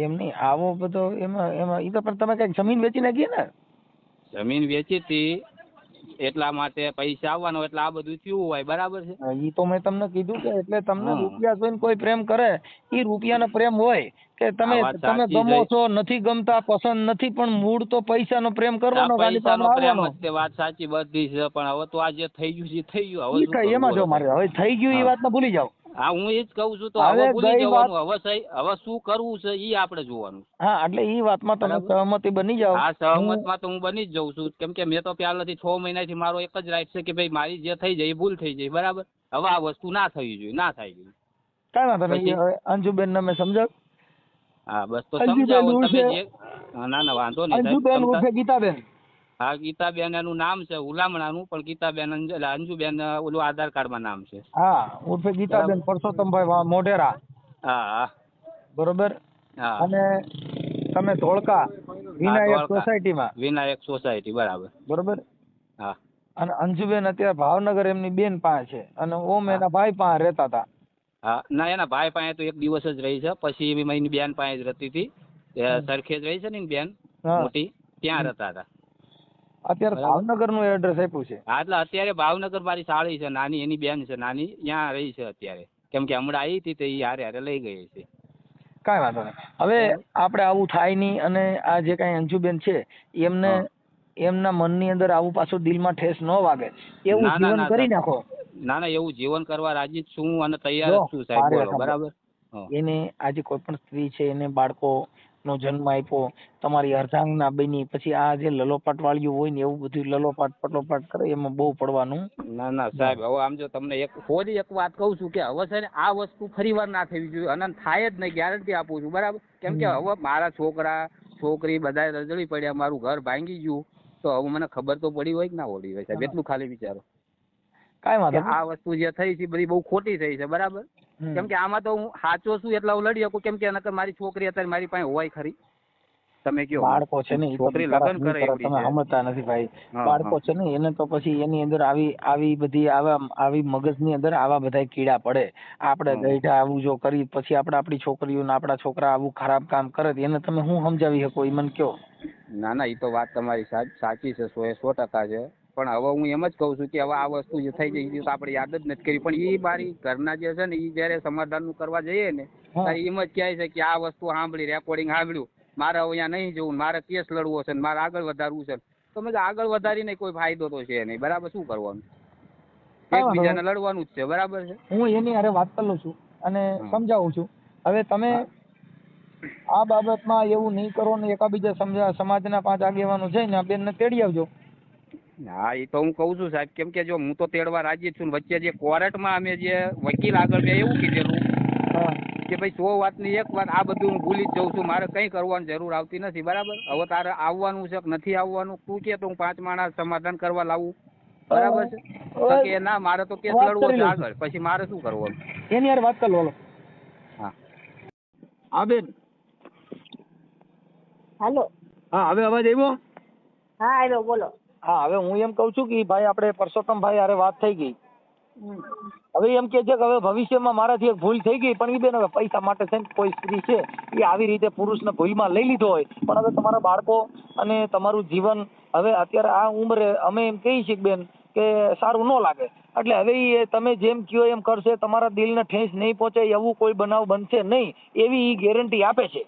એમ નહીં આવો બધો એમાં એ તો પણ તમે કઈક જમીન વેચી નાખીએ ને. જમીન વેચી હતી એટલા માટે પૈસા આવવાનો એટલે આ બધું થયું હોય બરાબર છે. એ તો મેં તમને કીધું કે એટલે તમને હા રૂપિયા જોઈને કોઈ પ્રેમ કરે એ રૂપિયાનો પ્રેમ હોય કે આ વાત તમે સાચી ગમો છે. છો નથી ગમતા પસંદ નથી પણ મૂળ તો પૈસાનો પ્રેમ આ કરવાનો ખાલી તો પૈસાનો હમણાં પ્રેમ આવવાનો. જ તે વાત સાચી બધી છે પણ હવે તો આ જે થઈ ગયું છે એ થઈ ગયું હવે ઈ શું કઈ કરવું એમાં જો બોલો મારે સાહેબ. હવે થઈ ગયું એ હા વાતને ભૂલી જાઓ. હા હું એ જ કહું છું તો હવે હવે ભૂલી ગઈ વાત જવાનું હવે શું કરવું છે એ આપણે જોવાનું. હા એટલે એ વાતમાં તમે બરાબર. સહમતી બની જાઓ. આ સહમતમાં તો હું બની જ જઉં છું કેમ કે મેં તો પહેલાથી 6 મહિનાથી મારો એક જ રાઈટ છે કે ભાઈ મારી જે થઈ જાય એ ભૂલ થઈ જાય બરાબર. હવે આ વસ્તુ ના થવી જોઈએ ના થાય જોઈએ. કાંઈ વાંધો નહીં પછી હવે અંજુબેનને મેં સમજાવ હા બસ તો અંજુબેન સમજાવો તમે ઉર્ફે- જે ના ના વાંધો નહીં અંજુબેન સાહેબ ઉર્ફે ગીતાબેન. હા ગીતાબેન એનું નામ છે હુલામણાનું, પણ ગીતાબેન એટલે અંજુબેન ઓલું આધાર કાર્ડમાં નામ છે. હા ઉર્ફે ગીતાબેન પરસોત્તમભાઈ મોઢેરા. હા હા બરોબર. હા અને તમે ધોળકા હા વિનાયક ધોળકા સોસાયટીમાં. વિનાયક સોસાયટી બરાબર. બરોબર. હા અને અંજુબેન અત્યારે ભાવનગર એમની બેન પાસે છે અને ઓમ હા. એના ભાઈ પાસે રહેતા હતા. હા ના એના ભાઈ પાસે તો એક દિવસ જ રહી છે, પછી એની બેન પાસે જ રહેતી હતી. એ સરખેજ રહી છે ને એની બેન હા. મોટી, ત્યાં રહેતા હતા. અત્યારે બરાબર. ભાવનગર નું એડ્રેસ આપ્યું છે. હા એટલે અત્યારે ભાવનગર મારી સાળી છે નાની, એની બેન છે નાની, ત્યાં રહી છે અત્યારે. કેમ કે હમણાં આવી હતી તો એ હારે હારે લઈ ગઈ છે. કાંઈ વાંધો નહીં. હવે આપણે આવું થાય નહીં અને આ જે કાંઈ અંજુબેન છે એમને હા. એમના મનની અંદર આવું પાછું દિલમાં ઠેસ ન વાગે એવું ના ના જીવન ના કરી સાહેબ. નાખો. ના ના એવું જીવન કરવા રાજી જ છું અને તૈયાર જો જ છું સાહેબ, મારે બોલો સાંભળો. બરાબર. હા. એને આજે કોઈ પણ સ્ત્રી છે એને બાળકો નો જન્મ આપ્યો, તમારી અર્ધાંગના બની, પછી આ જે લલોપાટ વાળીઓ હોય ને એવું બધું લલોપાટ પટોપાટ કરે એમાં બહુ પડવાનું. ના ના સાહેબ, હવે આમ જો તમને ફરી એક વાત કહું છું કે હવે છે ને આ વસ્તુ ફરી વાર ના થવી જોઈએ અને થાય જ નહીં, ગેરંટી આપું છું બરાબર. કેમ કે હવે મારા છોકરા છોકરી બધા રજળી પડ્યા, મારું ઘર ભાંગી ગયું, તો હવે મને ખબર તો પડી હોય કે ના પડી હોય સાહેબ, એટલું ખાલી વિચારો કાંઈ કે વાંધો આ વસ્તુ જે થઈ છે બધી બહુ ખોટી થઈ છે બરાબર. નહીં. કેમ કે આમાં તો હું સાચો છું એટલે હું લડી શકું, કેમ કે નકર મારી છોકરી અત્યારે મારી પાસે હોય ખરી? તમે કયો બાળકો છે ને એ તો છોકરી બિચારા લગ્ન શું કરે કરે એવડી તમે છે. સમજતા નથી ભાઈ. હા બાળકો હા છે ને એને તો પછી એની અંદર આવી બધી આવી મગજની અંદર આવા બધા કીડા પડે. આપણે હા. ગઈઢા આવું જો કરી પછી આપણે આપણી છોકરીઓને આપણા છોકરા આવું ખરાબ કામ કરે તો એને તમે શું સમજાવી શકો એ મને કયો. ના ના એ તો વાત તમારી સાચી છે, 100% છે. પણ હવે હું એમ જ કહું છું કે હવે આ વસ્તુ જે થઈ ગઈ એ તો આપણે યાદ જ નથી કરી, પણ એ મારી ઘરના જે છે ને એ જયારે સમાધાનનું કરવા જઈએ ને ત્યારે એમ જ કહે છે કે આ વસ્તુ સાંભળી, રેકોર્ડિંગ સાંભળ્યું, મારે હવે અહીંયા નહીં જવું, મારે કેસ લડવો છે ને મારે આગળ વધારવું છે. તો મેં આગળ વધારીને કોઈ ફાયદો તો છે નહીં બરાબર, શું કરવાનું? કાંઈ વાંધો એકબીજાને નહીં. લડવાનું જ છે બરાબર છે. હું એની હારે વાત કરી લઉં છું અને સમજાવું છું. હવે તમે હા. આ બાબતમાં એવું નહીં કરો ને એકાબીજા સમાજના 5 આગેવાનો છે ને આ બેનને તેડી આવજો. હા એ તો હું કહું છું સાહેબ, કેમ કે જો હું તો તેડવા રાજી જ છું. વચ્ચે જે કોર્ટમાં અમે જે વકીલ આગળ મેં એવું કીધેલું કે ભાઈ 100 વાતની એક વાત, આ બધું હું ભૂલી જ જઉં છું, મારે કંઈ કરવાની જરૂર આવતી નથી બરાબર. હવે તારે આવવાનું છે કે નથી આવવાનું તું કે તો હું 5 માણસ સમાધાન કરવા લાવું બરાબર છે. તો કે ના મારે તો કેસ વાત લડવો કરી છે લઉં છું. આગળ, પછી મારે શું કરવાનું? એની હારે વાત કરી લો. હા હા બેન. હાલો. હા હવે અવાજ આવ્યો? હા આવ્યો, બોલો. હા હવે હું એમ કહું છું કે ભાઈ આપણે પરસોત્તમભાઈ હારે વાત થઈ ગઈ. હવે એમ કે છે કે હવે ભવિષ્યમાં મારાથી એક ભૂલ થઈ ગઈ, પણ એ બેન હવે પૈસા માટે છે ને કોઈ સ્ત્રી છે એ આવી રીતે પુરુષને ભૂલમાં લઈ લીધો હોય, પણ હવે તમારા બાળકો અને તમારું જીવન હવે અત્યારે આ ઉંમરે અમે એમ કહીએ છીએ બેન કે સારું ન લાગે, એટલે હવે એ તમે જેમ કહો એમ કરશે, તમારા દિલને ઠેસ નહીં પહોંચે એવું કોઈ બનાવ બનશે નહીં એવી ઈ ગેરંટી આપે છે.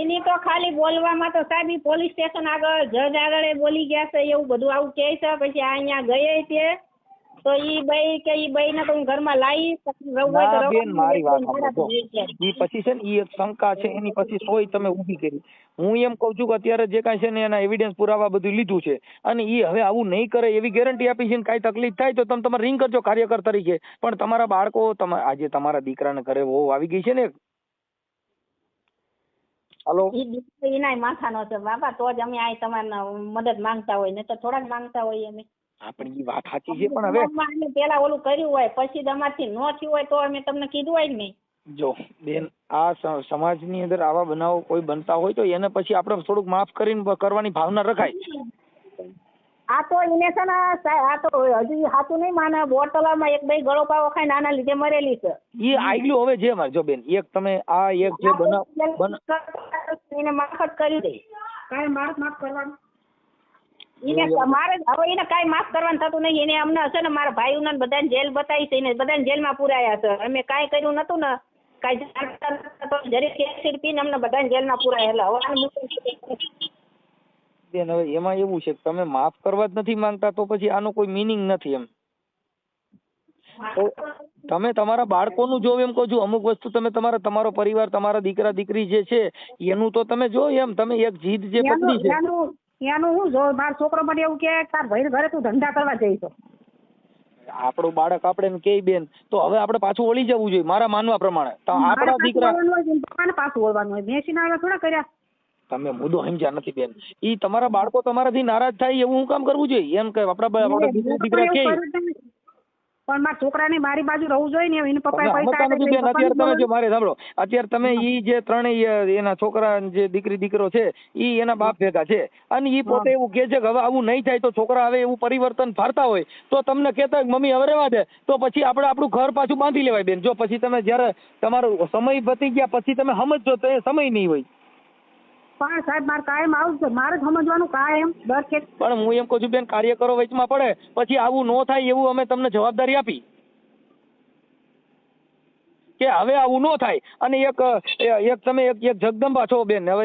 એની તો ખાલી બોલવામાં તો સાહેબ ઈ પોલીસ સ્ટેશન આગળ જજ આગળ એ બોલી ગયા છે એવું બધું આવું કહે છે. પછી આ અહીંયા ગયે તે તો ઈ બઈ કે ઈ બઈ ને તો હું ઘરમાં લાવી રહું હોય તો ના બેન મારી વાત સાંભળો. રહું. ઈ પછી છે ને ઈ એક શંકા છે એની પછી સોય તમે ઊભી કરી. હું એમ કહું છું કે અત્યારે જે કાંઈ છે ને એના એવિડન્સ પુરાવા બધું લીધું છે અને ઈ હવે આવું નહીં કરે એવી ગેરંટી આપી છે. ને કાંઈ તકલીફ થાય તો તમે તમારે રિંગ કરજો કાર્યકર તરીકે, પણ તમારા બાળકો આજે તમારા દીકરાને ઘરે વહુ આવી ગઈ છે ને. હાલો. એના માથાનો છે બાપા, તો જ અમે આ તમારે મદદ માંગતા હોય, ને તો થોડાક માંગતા હોય અમે. આપણી વાત સાચી છે પણ હવે અમે પેલા ઓલું કર્યું હોય પછી તમારથી ન થયું હોય તો અમે તમને કીધું હોય ને. જો બેન આ સમાજની અંદર આવા બનાવો કોઈ બનતા હોય તો એને પછી આપણે થોડુંક માફ કરીને કરવાની ભાવના રખાય. આ તો એને છે ને આ તો હજી સાચું નહીં માને, બોટલોમાં એક બે ગળો પાવો ખાઈને આના લીધે મરેલી છે. એ આગલું હવે જે મારે જો બેન એક તમે આ એક જે એને માફ જ કરી દે. કાંઈ માફ કરવાનું એને મારે હવે એને કાંઈ માફ કરવાનું થતું નહીં. એને અમને હશે ને મારા ભાઈઓને બધાને જેલ બતાવી છે, એને બધાને જેલમાં પુરાયા છે. અમે કાંઈ કર્યું નતું ને, કાંઈ જરીક એસિડ પીને અમને બધાને જેલમાં પુરાયા. એટલે બેન હવે એમાં એવું છે કે તમે માફ કરવા જ નથી માંગતા તો પછી આનો કોઈ મિનિંગ નથી એમ. તો તમે તમારા બાળકોનું જો એમ કહો છો, અમુક વસ્તુ તમે તમારો પરિવાર તમારા દીકરા દીકરી જે છે એનું તો તમે જો એમ તમે એક જીદ જે પકડી છે એનું હું જો મારો છોકરો મને એવું કે તાર ભાઈ ઘરે તું ધંધા કરવા જઈશ. આપણું બાળક આપણે એમ કે બેન તો હવે આપણે પાછું વળી જવું જોઈએ મારા માનવા પ્રમાણે. તો આપણા દીકરા પપ્પાને પાછું વળવાનું હોય, બેસીને આવ્યા થોડા કર્યા. તમે મુદ્દો સમજ્યા નથી બેન. ઈ તમારા બાળકો તમારાથી નારાજ થાય એવું હું કામ કરવું જોઈએ? એમ કે આપણા દીકરા કે પણ મારા છોકરાને મારી બાજુ રહેવું જોઈએ ને, એને પપ્પાએ તમે પૈસા સમજતા નથી બેન. અત્યારે તમે જો મારે સાંભળો, અત્યારે તમે ઈ જે ત્રણેય એના છોકરા જે દીકરી દીકરો છે ઈ એના બાપ ભેગા છે અને ઈ પોતે એવું કે છે કે હવે આવું નહીં થાય તો છોકરા હવે એવું પરિવર્તન ફારતા હોય તો તમને કહેતા મમ્મી હવે રહેવા દે, તો પછી આપણે આપણું ઘર પાછું બાંધી લેવાય બેન. જો પછી તમે જયારે તમારો સમય પતી ગયા પછી તમે સમજજો તો એ સમય નહીં હોય. પણ સાહેબ મારે કાયમ આવું છે, મારે સમજવાનું કાયમ દર ખેત. પણ હું એમ કહું છું બેન, કાર્યકરો વચમાં પડે પછી આવું ન થાય એવું અમે તમને જવાબદારી આપી કે હવે આવું ન થાય. અને એક તમે એક જગદંબા છો બેન, હવે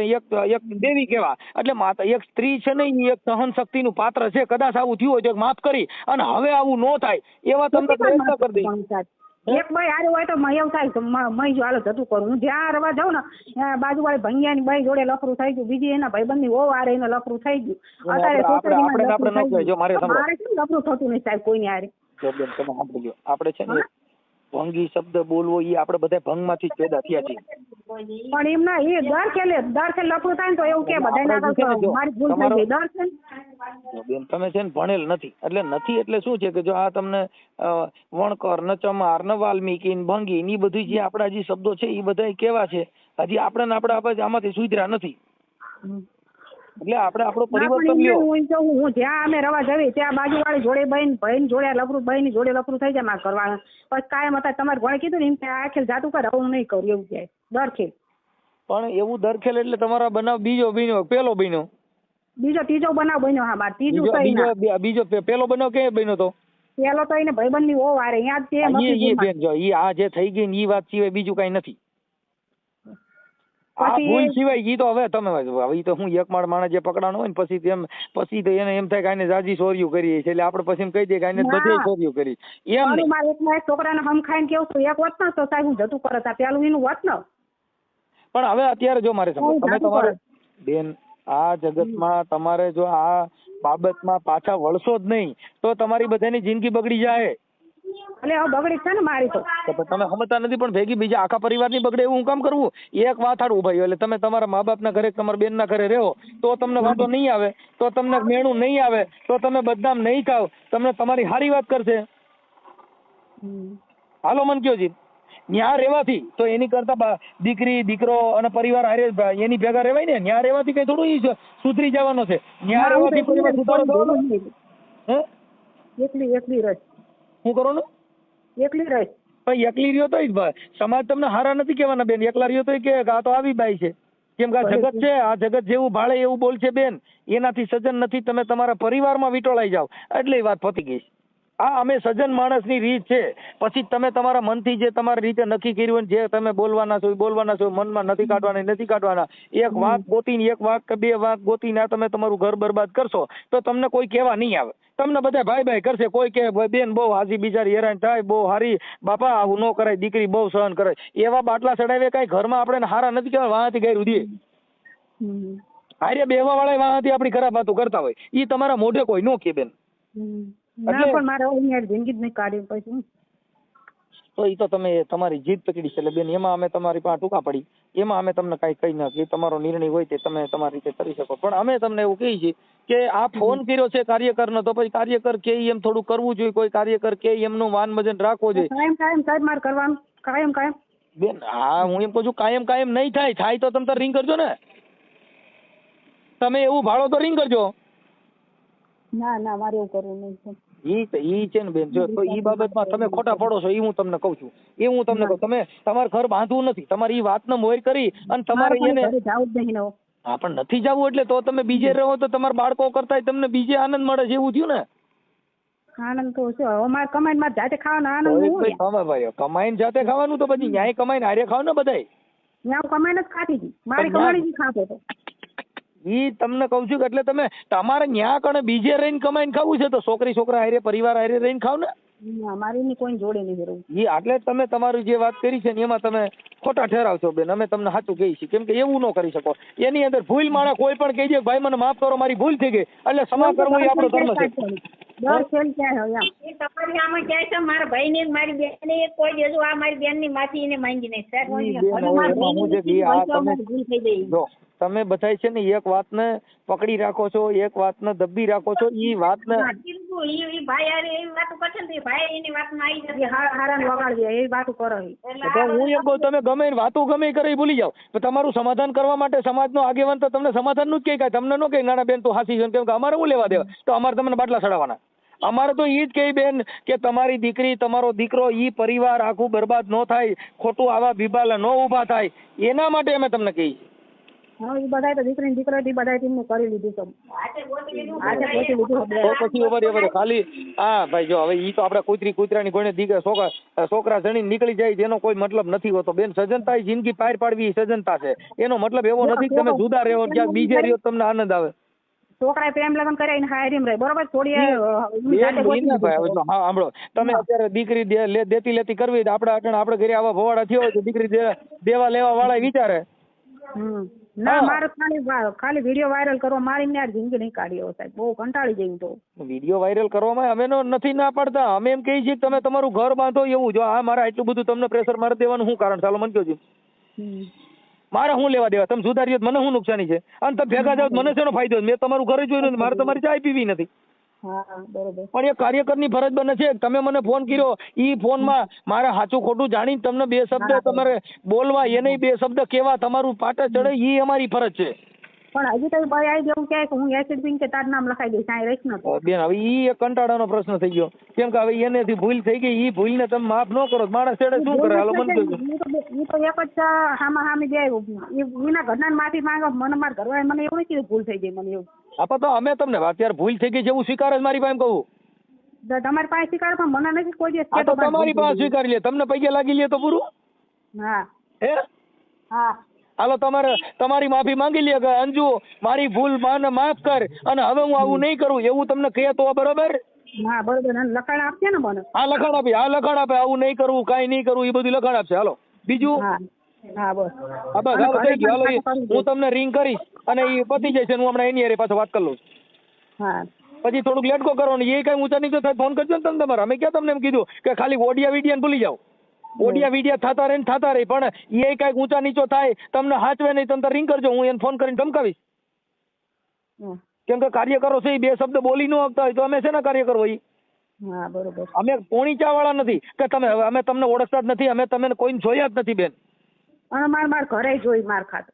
એક દેવી કેવા એટલે માતા એક સ્ત્રી છે ને ઈ એક સહન શક્તિનું પાત્ર છે. કદાચ આવું થયું હોય તો માફ કરી અને હવે આવું ન થાય એવા તમને પ્રયત્ન કરી દઈ. એક ભાઈ હારે હોય તો એવું થાય કે મય જો હાલો જતું કરું. હું જ્યાં રવા જાઉં ને બાજુવાળી ભંગિયાની બાઈ જોડે લફરું થઈ ગયું, બીજી એના ભાઈબંધની વહુ હારે એને લફરું થઈ ગયું. અત્યારે મારે કેમ લફરું થતું નહીં સાહેબ કોઈની હારે? આપણે છે ને ભંગી શબ્દ બોલવો એ આપણે બધા ભંગમાંથી જ પેદા થયા છીએ. પણ એમ ના એ દર ખેલે લફરું થાય ને તો એવું કે બધા મારી ભૂલ થઈ ગઈ દર ખેલ. બેન તમે છે ને ભણેલ નથી એટલે શું છે કે જો આ તમને વણકર ન ચમાર ન વાલ્મીકી ન ભંગી ની બધું જે આપણા જે શબ્દો છે એ બધા કેવા છે હજી આપણે આમાંથી સુધર્યા નથી. એટલે આપણે આપણો પરિવર્તન લ્યો. હું જ્યાં અમે રવા જવી ત્યાં બાજુવાળી જોડે ભાઈ જોડે લફરું ભાઈ જોડે લફરું થઈ જાય મારે કરવાના. પછી કાયમ હતા તમારે ઘણે કીધું ને એમ કે આ ખેલ જાતું કરે હું નહીં કરું એવું જાય દર ખેલ. પણ એવું દર ખેલ એટલે તમારા બનાવ બીજો બન્યો પેલો બન્યો બીજો ત્રીજો બનાવ બન્યો. હા મારે ત્રીજું બીજો પેલો બનાવ ક્યાં બન્યો તો? પેલો તો એને ભાઈબંધ ની ઓ વારે યાદ છે બેન. જો ઈ આ જે થઈ ગઈ ને ઈ વાત સિવાય બીજું કઈ નથી. આ ભૂલ સિવાય ઈ તો હવે તમે હવે તો હું એક માણસ જે પકડાણો હોય ને પછી તો એને એમ થાય કે આને જાજી ચોર્યું કરી છે એટલે આપણે પછી કહી દઈએ કે આને બધે ચોર્યું કરી એમ નહીં. મારે એક છોકરાને હમ ખાઈને કેવું છું એક વાત ના તો સાહેબ હું જતું કરત પેલું એનું વાત ન. પણ હવે અત્યારે જો મારે તમે તમારે બેન આ જગતમાં તમારે જો આ બાબતમાં પાછા વળશો જ નહીં તો તમારી બધાની જિંદગી બગડી જાય. એટલે હવે બગડી છે ને મારી તો તમે સમજતા નથી પણ ભેગી બીજા આખા પરિવારની બગડે એવું હું કામ કરવું? એક વાત હાડું ભાઈ એટલે તમે તમારા મા બાપના ઘરે તમારા બેનના ઘરે રહો તો તમને વાંધો નહીં આવે, તો તમને મેણું નહીં આવે, તો તમે બદનામ નહીં થાવ, તમને તમારી સારી વાત કરશે. હાલો મન કયો જી ન્યા રહેવાથી તો એની કરતા દીકરી દીકરો અને પરિવાર હારે એની ભેગા રહેવાય ને. ન્યા રહેવાથી કઈ થોડું સુધરી જવાનો છે? ન્યા રહેવાથી પરિવાર સુધારો થવાનો? હે એકલી રહે શું કરો ને? એકલી રહે પણ એકલી રહ્યો તો સમાજ તમને હારા નથી કહેવાના બેન. એકલા રહ્યો તો કે આ તો આવી બાઈ છે કેમ કે આ જગત છે, આ જગત જેવું ભાળે એવું બોલ છે બેન. એનાથી સજ્જન નથી તમે તમારા પરિવારમાં વિટોળાઈ જાવ એટલે વાત પતી ગઈ. આ અમે સજ્જન માણસની રીત છે. પછી તમે તમારા મનથી જે તમારી રીતે નક્કી કર્યું જે તમે બોલવાના છો મનમાં નથી કાઢવાના. એક વાંક ગોતીને એક વાંક કે બે વાંક ગોતીને તમે તમારું ઘર બરબાદ કરશો તો તમને કોઈ કહેવા નહીં આવે. તમને બધા ભાઈ કરશે. કોઈ કે બેન બહુ હાજી બિચારી હેરાન થાય, બહુ હારી બાપા આવું ન કરાય, દીકરી બહુ સહન કરે. એવા બાટલા ચડાવે કઈ ઘરમાં આપણે હારા નથી કહેવાય. વાંથી ગાયરું દે હારે બેવા વાળા વાંથી આપણી ખરાબ વાતો કરતા હોય એ તમારા મોઢે કોઈ નો કે બેન. પણ મારે જિંદગી જ નહીં કાઢી પછી તો એ તો તમે તમારી જીદ પકડી છે એટલે બેન એમાં અમે તમારી પાસે ટૂંકા પડી એમાં અમે તમને કઈ કહી નાખીએ. તમારો નિર્ણય હોય તે તમે તમારી રીતે કરી શકો. પણ અમે તમને એવું કહીએ છીએ કે આ ફોન કર્યો છે કાર્યકરનો તો પછી કાર્યકર કે એમ થોડું કરવું જોઈએ. કોઈ કાર્યકર કે એમનું માન મજન રાખવો જોઈએ. કાયમ સાહેબ મારે કરવાનું કાયમ બેન. હા હું એમ કહું છું કાયમ નહીં થાય તો તમે રિંગ કરજો ને. તમે એવું ભાડો તો રિંગ કરજો. ના મારે એવું કરવું નહીં. ઈ છે ને બેન જો ઈ બાબતમાં તમે ખોટા પડો છો એ હું તમને કહું છું. તમે તમારે ઘર બાંધવું નથી. તમારી ઈ વાતને મોર કરી અને તમારે એને હા પણ નથી જવું એટલે તો તમે બીજે રહો તો તમારા બાળકો કરતા તમને બીજે આનંદ મળે છે એવું થયું ને. આનંદ તો છે અમારે કમાઈને મારે જાતે ખાવાનો આનંદ. કમાઈને જાતે ખાવાનું તો પછી ન્યાય કમાઈને હારે ખાવ ને બધાય. ત્યાં કમાઈને જ ખાતી હતી મારી કમાણી ખાતો હતો. ઈ તમને કઉ છું કે એટલે તમે તમારે ન્યા કણે બીજે રહીને કમાઈને ખાવું છે તો છોકરા હારે પરિવાર હારે રહીને ખાવ ને. મારી કોઈ જોડે નહીં રહું. એટલે તમે તમારી જે વાત કરી છે ને એમાં તમે ખોટા ઠેરાવશો બેન. અમે તમને સાચું કહીએ છીએ કેમ કે એવું ન કરી શકો. એની અંદર ભૂલ માણસ કોઈ પણ કહી દે ભાઈ મને માફ કરો મારી ભૂલ થઈ ગઈ એટલે ક્ષમા કરવું એ આપણો ધર્મ છે. દર ખેલ ક્યાં હોય એમ. એ તમારી આમાં ક્યાંય છે મારા ભાઈને ને મારી બેનને કોઈ હજુ આ મારી બેનની માથી એને માંગી નહીં સાહેબ ઈ ભલે બેન હવે મારી એમાં હું છે બેનની કે આ હોય તો તમે અમારી ભૂલ થઈ ગઈ. જો તમે બધાય છે ને એક વાતને પકડી રાખો છો, એક વાતને દબી રાખો છો. ઈ વાતને હા, કીધું, ઈ ભાઈ હારે એવી વાતો કરશે ને તો એ ભાઈ એની વાતમાં આવી જશે. એ હારાને વગાડજે એ વાતો કરો ઈ. એટલે તો હું એમ કહું તમે ગમે એ વાતો ગમે એ કરે એ ભૂલી જાઓ. પણ તમારું સમાધાન કરવા માટે સમાજનો આગેવાન તો તમને સમાધાનનું જ કહે, તમને ન કહે નાના બેન તું હાસી છે, કેમ કે અમારે શું લેવા દેવા, તો અમારે તમને બાટલા ચડાવવાના. અમારે તો ઈ જ કહે બેન કે તમારી દીકરી તમારો દીકરો ઈ પરિવાર આખું બરબાદ ન થાય, ખોટું આવા બીબાલા ન ઊભા થાય, એના માટે અમે તમને કહીએ. હા એ બધાય તો દીકરી દીકરો એ બધાય તેમનું કરી લીધું છે. હાથે ગોતી લીધું. આજે ગોતી લીધું છે. તો પછી ઉભા ખાલી હા ભાઈ જો હવે ઈ તો આપણે કૂતરાની કોઈને દીકરા છોકરા જણી નીકળી જાય તેનો કોઈ મતલબ નથી હોતો બેન. સજનતા એ જિંદગી પાર પાડવી એ સજનતા છે. એનો મતલબ એવો નથી કે તમે જુદા રહ્યો ક્યાંક બીજે રહ્યો તમને આનંદ આવે. છોકરાએ પ્રેમ લગ્ન કર્યા એને હાયરીમ રહે બરોબર થોડી હા સાંભળો તમે અત્યારે દીકરી દેતી લેતી કરવી તો આપણે ઘરે આવા ભવાડા થયો હોય તો દીકરી દેવા લેવા વાળા વિચારે. ના મારે ખાલી વિડીયો વાયરલ કરવા મારી ને જિંદગી નહીં કાઢી હોય સાહેબ, બહુ કંટાળી જઈ તો. વિડીયો વાયરલ કરવામાં અમે નથી ના પાડતા, અમે એમ કહીએ છીએ કે તમે તમારું ઘર બાંધો એવું. જો આ મારા એટલું બધું તમને પ્રેશર મારી દેવાનું શું કારણ? ચાલો મને કહો છો મારે શું લેવા દેવા? તમે સુધારીએ મને શું નુકસાની છે? અને તમે ભેગા જાવ મને શેનો ફાયદો? મેં તમારું ઘરે જોયું નથી, મારે તમારી ચાય પીવી નથી. હા બરોબર. પણ એ કાર્યકરની ફરજ બને છે. તમે મને ફોન કર્યો ઈ ફોનમાં મારે સાચું ખોટું જાણીને તમને બે શબ્દ તમારે બોલવા, એને બે શબ્દ કેવા તમારું પાટે ચડે ઈ અમારી ફરજ છે. પણ હજી તો ભાઈ આવી જવું કે હું એસિડ પીન કે તાર નામ લખાઈ દઈશ આ રહીશ ને બેન. હવે ઈ એક કંટાળાનો પ્રશ્ન થઈ ગયો, કેમ કે હવે એનેથી ભૂલ થઈ ગઈ. ઈ ભૂલને તમે માફ ન કરો માણસ છેડે શું કરે? હાલો મને કહો. ઈ તો એક જ હામાં હામી બે એના ઘરના માફી માંગો. મને મારા ઘરવાળા મને એવું નથી ભૂલ થઈ ગઈ મને એવું. આપા તો અમે તમને અત્યારે ભૂલ થઈ ગઈ છે એવું સ્વીકાર જ મારી પાસે કહું. તમારી પાસે સ્વીકાર પણ મને નથી કોઈ દિવસ. આ તો તમારી પાસે સ્વીકારી લે, તમને પૈસા લાગી લે તો પૂરું. હા હે હા હાલો તમારી માફી માંગી લે કે અંજુ મારી ભૂલ મને માફ કર અને હવે હું આવું નહીં કરું એવું તમને કહે તો બરોબર. હા બરોબર. લખાણ આપશે ને મને? હા લખાણ આપે, હા લખાણ આપે. આવું નહીં કરવું, કાંઈ નહીં કરવું, એ બધું લખાણ આપશે. હાલો બીજું. હા બસ હા બસ હાલો થઈ ગયું. હાલો હું તમને રિંગ કરીશ અને એ પતી જાય છે. હું હમણાં એની હારે પાછો વાત કરી લઉં. હા પછી થોડુંક લેટકો કરો ને એ કઈ ઊંચા નીચો થાય ફોન કરજો ને તમે તમારે. અમે ક્યાં તમને એમ કીધું કે ખાલી ઓડિયા વિડિયા ભૂલી જાઓ. ઓડિયા વિડિયા થતા રહે પણ એ કઈક ઊંચા નીચો થાય તમને હાચવે નહીં તમે રિંગ કરજો. હું એને ફોન કરીને ધમકાવીશ. કેમ કે કાર્યકરો છે એ બે શબ્દ બોલી ન શકતા હોય તો અમે શેના કાર્યકર હોય? હા બરોબર. અમે પોણી ચા વાળા નથી કે તમે અમે તમને ઓળખતા જ નથી. અમે તમને કોઈને જોયા જ નથી બેન. અને માર ઘરે જોઈ માર ખાત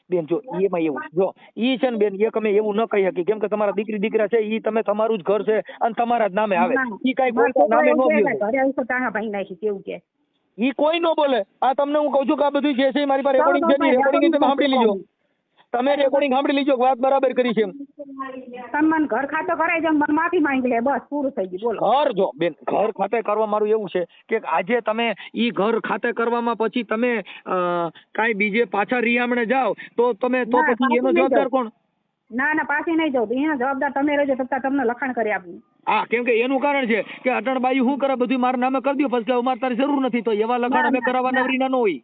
બેન જો એમાં એવું જો ઈ છે ને બેન એક અમે એવું ન કહી શકીએ, કેમ કે તમારા દીકરા છે ઈ તમે તમારું જ ઘર છે અને તમારા જ નામે આવે. ઈ કઈ કોઈ નામે ન ગયો ઘરે આવી તો તાણા ભાઈ નાખી કેવું કે ઈ કોઈ ન બોલે. આ તમને હું કહું છું કે આ બધું જે છે મારી પાસે રેકોર્ડિંગ છે. રેકોર્ડિંગ તમે સાંભળી લીજો. તમે રેકોર્ડિંગ સાંભળી લીજો વાત બરાબર કરી છે એમ. તમે મને ઘર ખાતો કરાઈ જાવ મને માફી માંગી લે બસ પૂરું થઈ ગયું. બોલો ઘર જો બેન ઘર ખાતે કરવા મારું એવું છે કે આજે તમે ઈ ઘર ખાતે કરવામાં પછી તમે કાંઈ બીજે પાછા રિયામણે જાઓ તો તમે તો પછી એનો જવાબદાર કોણ? ના પાછી નહીં જાવ એનો જવાબદાર તમે રહેજો તો તમને લખાણ કરી આપું. હા કેમ કે એનું કારણ છે કે અટણબાઈ શું કરે બધું મારા નામે કરી દો પછી અમારે તારી જરૂર નથી. તો એવા લખાણ અમે કરાવવા નવરીના ન હોય.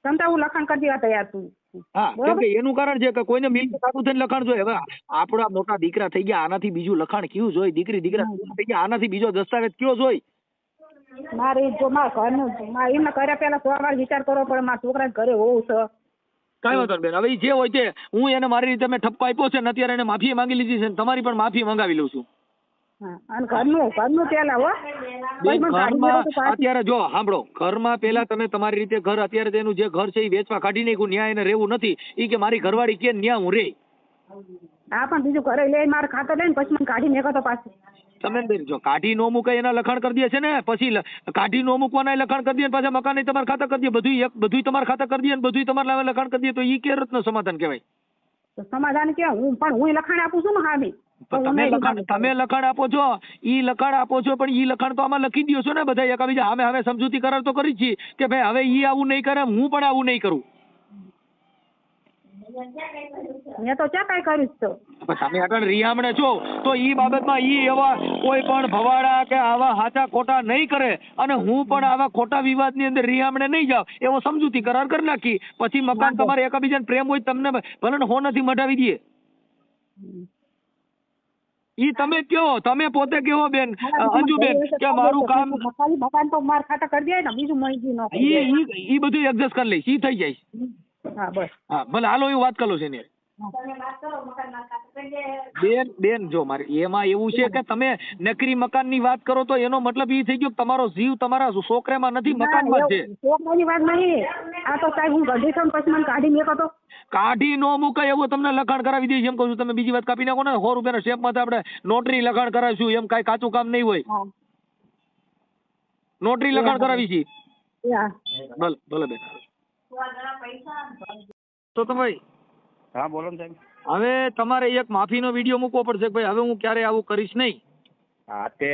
તમ હું લખાણ કરી દેવા તૈયાર છું. હા કેમ કે એનું કારણ છે કે કોઈને મિલકત આખું થઈને લખાણ જોઈએ. હવે આપણા મોટા દીકરા થઈ ગયા આનાથી બીજું લખાણ કયું જોઈ? દીકરા થઈ ગયા આનાથી બીજો દસ્તાવેજ કયો જોઈ? મારે જો મારા ઘરનું એમને કર્યા પેલા 100 વાર વિચાર કરવો પડે. મારા છોકરા ઘરે હોવું છે. કઈ વાંધો બેન. હવે જે હોય તે હું એને મારી રીતે મેં ઠપકો આપ્યો છે ને અત્યારે એને માફી માંગી લીધી છે. તમારી પણ માફી મંગાવી લઉં છું. અને ઘરનું પેલા હો ઘરમાં અત્યારે જો સાંભળો ઘરમાં પેલા તમે તમારી રીતે ઘર અત્યારે તેનું જે ઘર છે એ વેચવા કાઢી નાખ્યું. ન્યાય એને રહેવું નથી. એ કે મારી ઘરવાળી કે ન્યા હું રે. હા પણ બીજું ઘરે લઈ મારે ખાતર લઈને પછી મને કાઢી મેકો તો પાછું તમે જો કાઢી નો મૂકે એના લખાણ કરી દે છે ને પછી કાઢી નો મૂકવાના લખાણ કરી દે પાછા મકાન તમારે ખાતા કરી દે બધું તમારે ખાતા કરી દે બધું તમારે નામે લખાણ કરી દે તો ઈ કે રત્ન સમાધાન કહેવાય. સમાધાન કે હું લખાણ આપું છું ને હામી તમે લખાણ આપો છો ઈ લખાણ આપો છો પણ ઈ લખાણ તો આમાં લખી દો છો ને બધા એકાબીજા હવે સમજૂતી કરાર તો કરી છીએ કે ભાઈ હવે ઈ આવું નહીં કરે હું પણ આવું નહીં કરું. મેં તો ક્યાં કઈ કર્યું તો તમે આગળ રિયામણે છો તો ઈ બાબતમાં ઈ એવા કોઈ પણ ભવાડા કે આવા હાચા ખોટા નહીં કરે અને હું પણ આવા ખોટા વિવાદની અંદર રિયામણે નહીં જાઉં એવો સમજૂતી કરાર કરી નાખી. પછી મકાન તમારે એકાબીજાને પ્રેમ હોય તમને ભલે હો નથી મઢાવી દે. ઈ તમે કયો, તમે પોતે કયો બેન અંજુબેન કે મારું કામ ખાલી મકાન તો માર ખાતા કરી દે ને, બીજું મહિજી ન કરી દે. ઈ બધું એડજસ્ટ કરી લઈશ, ઈ થઈ જાય. હા બસ. હા ભલે હાલો એવું વાત કરો છે ને તમે વાત કરો મકાન ના ખાતું કરી દે. બેન જો મારે એમાં એવું છે કે તમે નકરી મકાનની વાત કરો તો એનો મતલબ ઈ થઈ ગયો કે તમારો જીવ તમારા છોકરામાં નથી, મકાનમાં જ છે. છોકરાની વાત નહીં, આ તો સાહેબ હું ગઢી છું પછી મને કાઢી મેકો તો. કાઢી નો મુકાય એવું તમને લખાણ કરાવી દઈશ એમ કહું છું. તમે બીજી વાત કાપી નાખો ને 100 રૂપિયાના સ્ટેપમાં આપણે નોટરી લખાણ કરાવીશું, એમ કાંઈ કાચું કામ નહીં હોય. હા. નોટરી લખાણ કરાવી છે. હા. ભલે બેન. તો તમે હા બોલો ને સાહેબ. હવે તમારે એક માફીનો વિડીયો મૂકવો પડશે કે ભાઈ હવે હું ક્યારે આવું કરીશ નહીં. હા તે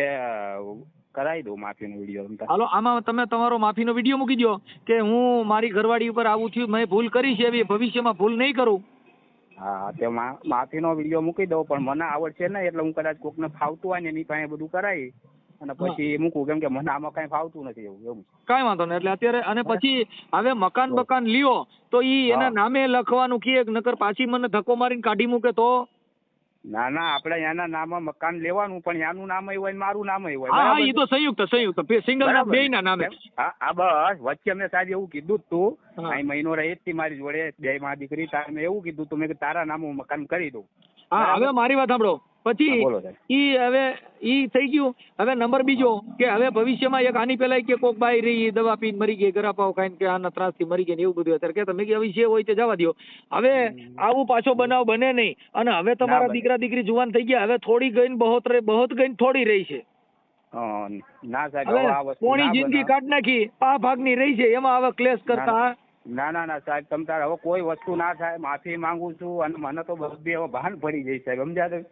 કરાવી દઉં માફીનો વિડીયો. હાલો આમાં તમે તમારો માફીનો વિડીયો મૂકી દો કે હું મારી ઘરવાળી ઉપર આવું થયું, મેં ભૂલ કરી છે, એવી ભવિષ્યમાં ભૂલ નહીં કરું. હા તે માફીનો વિડીયો મૂકી દઉં, પણ મને આવડશે ને એટલે હું કદાચ કોકને ફાવતું હોય ને એની પાસે બધું કરાવી અને પછી મૂકું, કેમ કે મને આમાં કઈ ફાવતું નથી એવું. કાંઈ વાંધો નહીં. એટલે અત્યારે અને પછી હવે મકાન લ્યો તો ઈ એના નામે લખવાનું કે નકર પાછી મને ધક્કો મારીને કાઢી મૂકે તો? ના ના, આપણે એના નામે મકાન લેવાનું, પણ એનું નામ હોય ને મારું નામ હોય. હા એ તો સંયુક્ત સિંગલ ના બેય ના નામે. હા બસ વચ્ચે મેં સાહેબ એવું કીધું જ તું, અહીં મહિનો રહી હતી મારી જોડે, 2 માં દીકરી, તારે મેં એવું કીધું તું, મેં તારા નામ હું મકાન કરી દઉં. હા હવે મારી વાત સાંભળો. પછી ઈ હવે ઈ થઈ ગયું. હવે નંબર બીજો કે હવે ભવિષ્યમાં એક આની પેલા કે કોક બાઈ રહી દવા પીને મરી ગઈ, ગરાપાવ ખાઈને કે આના ત્રાસથી મરી ગઈ ને એવું બધું અત્યારે કે તમે કે જે હોય તે જવા દો. હવે આવું પાછો બનાવ બને નહીં. અને હવે તમારા દીકરા દીકરી જુવાન થઈ ગયા, હવે થોડી ગઈને બહોત ગઈને થોડી રહી છે. ના સાહેબ કોની જિંદગી કાઢ નાખી, આ ભાગની રહી છે, એમાં હવે ક્લેશ કરતા. ના સાહેબ તમ તારે હવે કોઈ વસ્તુ ના થાય, માફી માંગુ છું. અને મને તો બધી હવે ભાન પડી જાય સાહેબ, સમજ્યા?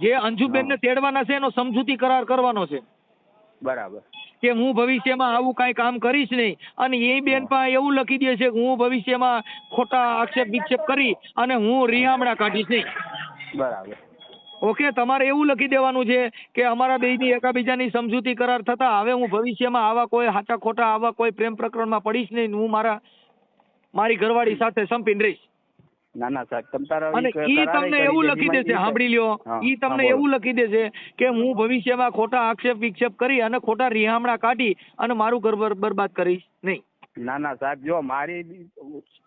જે અંજુબેન ને તેડવાના છે એનો સમજૂતી કરાર કરવાનો છે. બરાબર. કે હું ભવિષ્યમાં આવું કઈ કામ કરીશ નહીં. અને એ બેન પણ એવું લખી દે છે કે હું ભવિષ્યમાં ખોટા આક્ષેપ વિક્ષેપ કરી અને હું રિહામણા કાઢીશ નહીં. બરાબર. ઓકે, તમારે એવું લખી દેવાનું છે કે અમારા બેયની એકાબીજાની સમજૂતી કરાર થતા હવે હું ભવિષ્યમાં આવા કોઈ સાચા ખોટા આવા કોઈ પ્રેમ પ્રકરણમાં પડીશ નહીં. હું મારી ઘરવાળી સાથે સંપીને રહીશ. ના સાહેબ તમ તારા અને ઈ તમને એવું લખી દેશે, સાંભળી લ્યો, ઈ તમને એવું લખી દેશે કે હું ભવિષ્યમાં ખોટા આક્ષેપ વિક્ષેપ કરી અને ખોટા રિહામણા કાઢી અને મારું ઘર બરબાદ કરીશ નહીં. ના સાહેબ જો મારી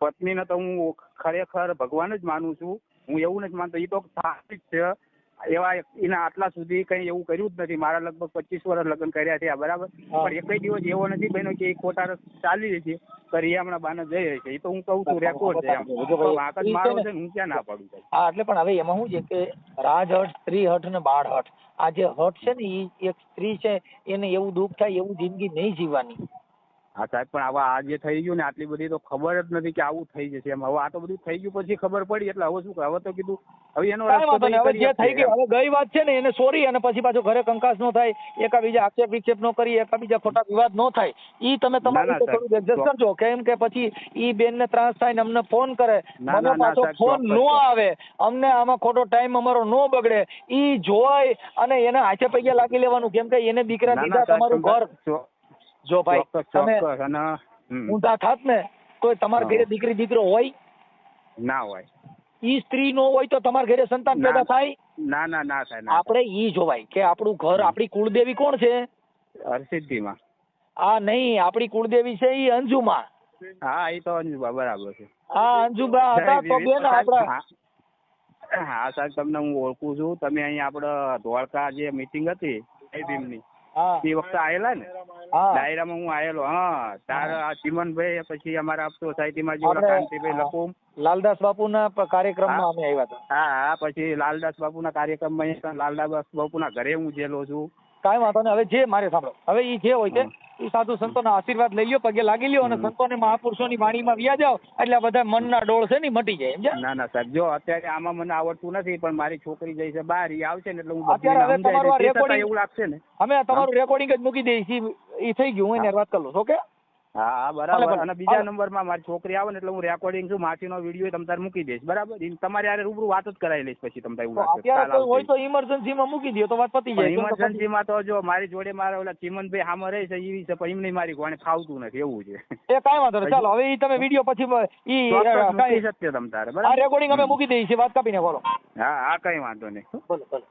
પત્નીને તો હું ખરેખર ભગવાન જ માનું છું. હું એવું નથી માનતો, એ તો સાચી જ છે. એવા એના આટલા સુધી કઈ એવું કર્યું જ નથી. મારા લગભગ 25 વર્ષ લગ્ન કર્યા થયા, બરાબર, પણ એકય દિવસ એવો નથી બન્યો કે ખોટા રસ્તે ચાલી રહી છે, કરિયામણા બાને જઈ રહી છે. એ તો હું કહું છું રેકોર્ડ છે, વાંક જ મારો છે ને, હું ક્યાં ના પાડું. હા એટલે પણ હવે એમાં શું છે કે રાજહટ, સ્ત્રી હઠ ને બાળ હઠ, આ જે હઠ છે ને એ એક સ્ત્રી છે એને એવું દુઃખ થાય એવું જિંદગી નહીં જીવવાની. હા સાહેબ પણ હવે આ જે થઈ ગયું ને આટલી બધી તો ખબર જ નથી કે આવું થઈ જશે એમ. હવે આ તો બધું થઈ ગયું પછી ખબર પડી, એટલે હવે શું હવે તો કીધું હવે એનો હવે જે થઈ ગયું હવે ગઈ વાત છે ને એને સોરી, અને પછી પાછો ઘરે કંકાસ નો થાય, એકાબીજા આક્ષેપ વિક્ષેપ નો કરી, એકાબીજા ખોટા વિવાદ નો થાય. ઈ તમે તમારું થોડું એડજસ્ટ કરજો, કેમ કે પછી ઈ બેન ને ત્રાસ થાય ને અમને ફોન કરે, મને પાછો ફોન નો આવે, અમને આમાં ખોટો ટાઈમ અમારો નો બગડે. ઈ જોઈ અને એને હાથે પૈયા લાગી લેવાનું, કેમ કે એને દીકરા દીધા, તમારું ઘર. જો ભાઈ તમે ઊંધા થાત ને તો તમારા ઘરે દીકરી દીકરો હોય ના હોય, ઈ સ્ત્રી નો હોય તો તમારા ઘરે સંતાન પેદા થાય? ના થાય. આપણે ઈ જોવાય કે આપણું ઘર, આપણી કુળદેવી કોણ છે? હરસિદ્ધિમાં. આ નહીં, આપણી કુળદેવી છે ઈ અંજુમાં. હા એ તો અંજુબા બરાબર છે. હા અંજુબા હતા તો બેન આપડા. હા સાહેબ તમને હું ઓળખું છું. તમે અહીં આપડે ધોળકા જે મીટિંગ હતી ભીમની એ વખતે આયેલા ને ડાયરામાં હું આયેલો. હા તારા ચિમનભાઈ, પછી અમારા સોસાયટીમાં જે કાંતિભાઈ લખુમ, લાલદાસ બાપુના કાર્યક્રમમાં અમે આવ્યા હતા. હા પછી લાલદાસ બાપુના કાર્યક્રમમાં લાલદાસ બાપુના ઘરે હું જેલો છું. કાંઈ વાંધો નહીં. હવે જે મારે સાંભળો, હવે ઈ જે હોય છે એ સાધુ સંતોના આશીર્વાદ લઈ લ્યો, પગે લાગી લ્યો અને સંતોને મહાપુરુષોની વાણીમાં વ્યા જાઓ એટલે આ બધા મનના ડોળ છે ને મટી જાય. સમજ્યા? ના સાહેબ જો અત્યારે આમાં મને આવડતું નથી, પણ મારી છોકરી જઈ છે બહાર, એ આવશે ને એટલે હું અત્યારે હવે તમારું રેકોર્ડિંગ એવું લાગશે ને અમે તમારું રેકોર્ડિંગ જ મૂકી દઈએ. એ થઈ ગયું, હું એને વાત કરું. ઓકે હા ભલે, બરાબર. ભલે. અને બીજા હાલો. નંબરમાં મારી છોકરી આવે ને એટલે હું રેકોર્ડિંગ છું માસીનો વિડીયો તમ તારે મૂકી દઈશ બરાબર. તમારે યારે રૂબરૂ વાત જ કરાવી લઈશ પછી તમ તારે એવું તો લાગશે અત્યારે કાલ કોઈ હોય આવશે. તો ઇમરજન્સીમાં મૂકી દો તો વાત પતી જાય. કેમ કે પછી- ઇમરજન્સીમાં તો જો મારી જોડે મારા ઓલા ચીમનભાઈ સામે રહે છે એ વિશે પણ એમને મારી કોને ફાવતું નથી એવું છે. એ કાંઈ વાંધો નહીં. ચાલો હવે ઈ તમે વિડીયો પછી ઈ ચોક્કસ મૂકી કાંઈ શકશે તમ તારે આ બરાબર. રેકોર્ડિંગ અમે મૂકી દઈએ છીએ. વાત કાપીને બોલો. હા હા કઈ વાંધો નહીં. ભલે ભલે.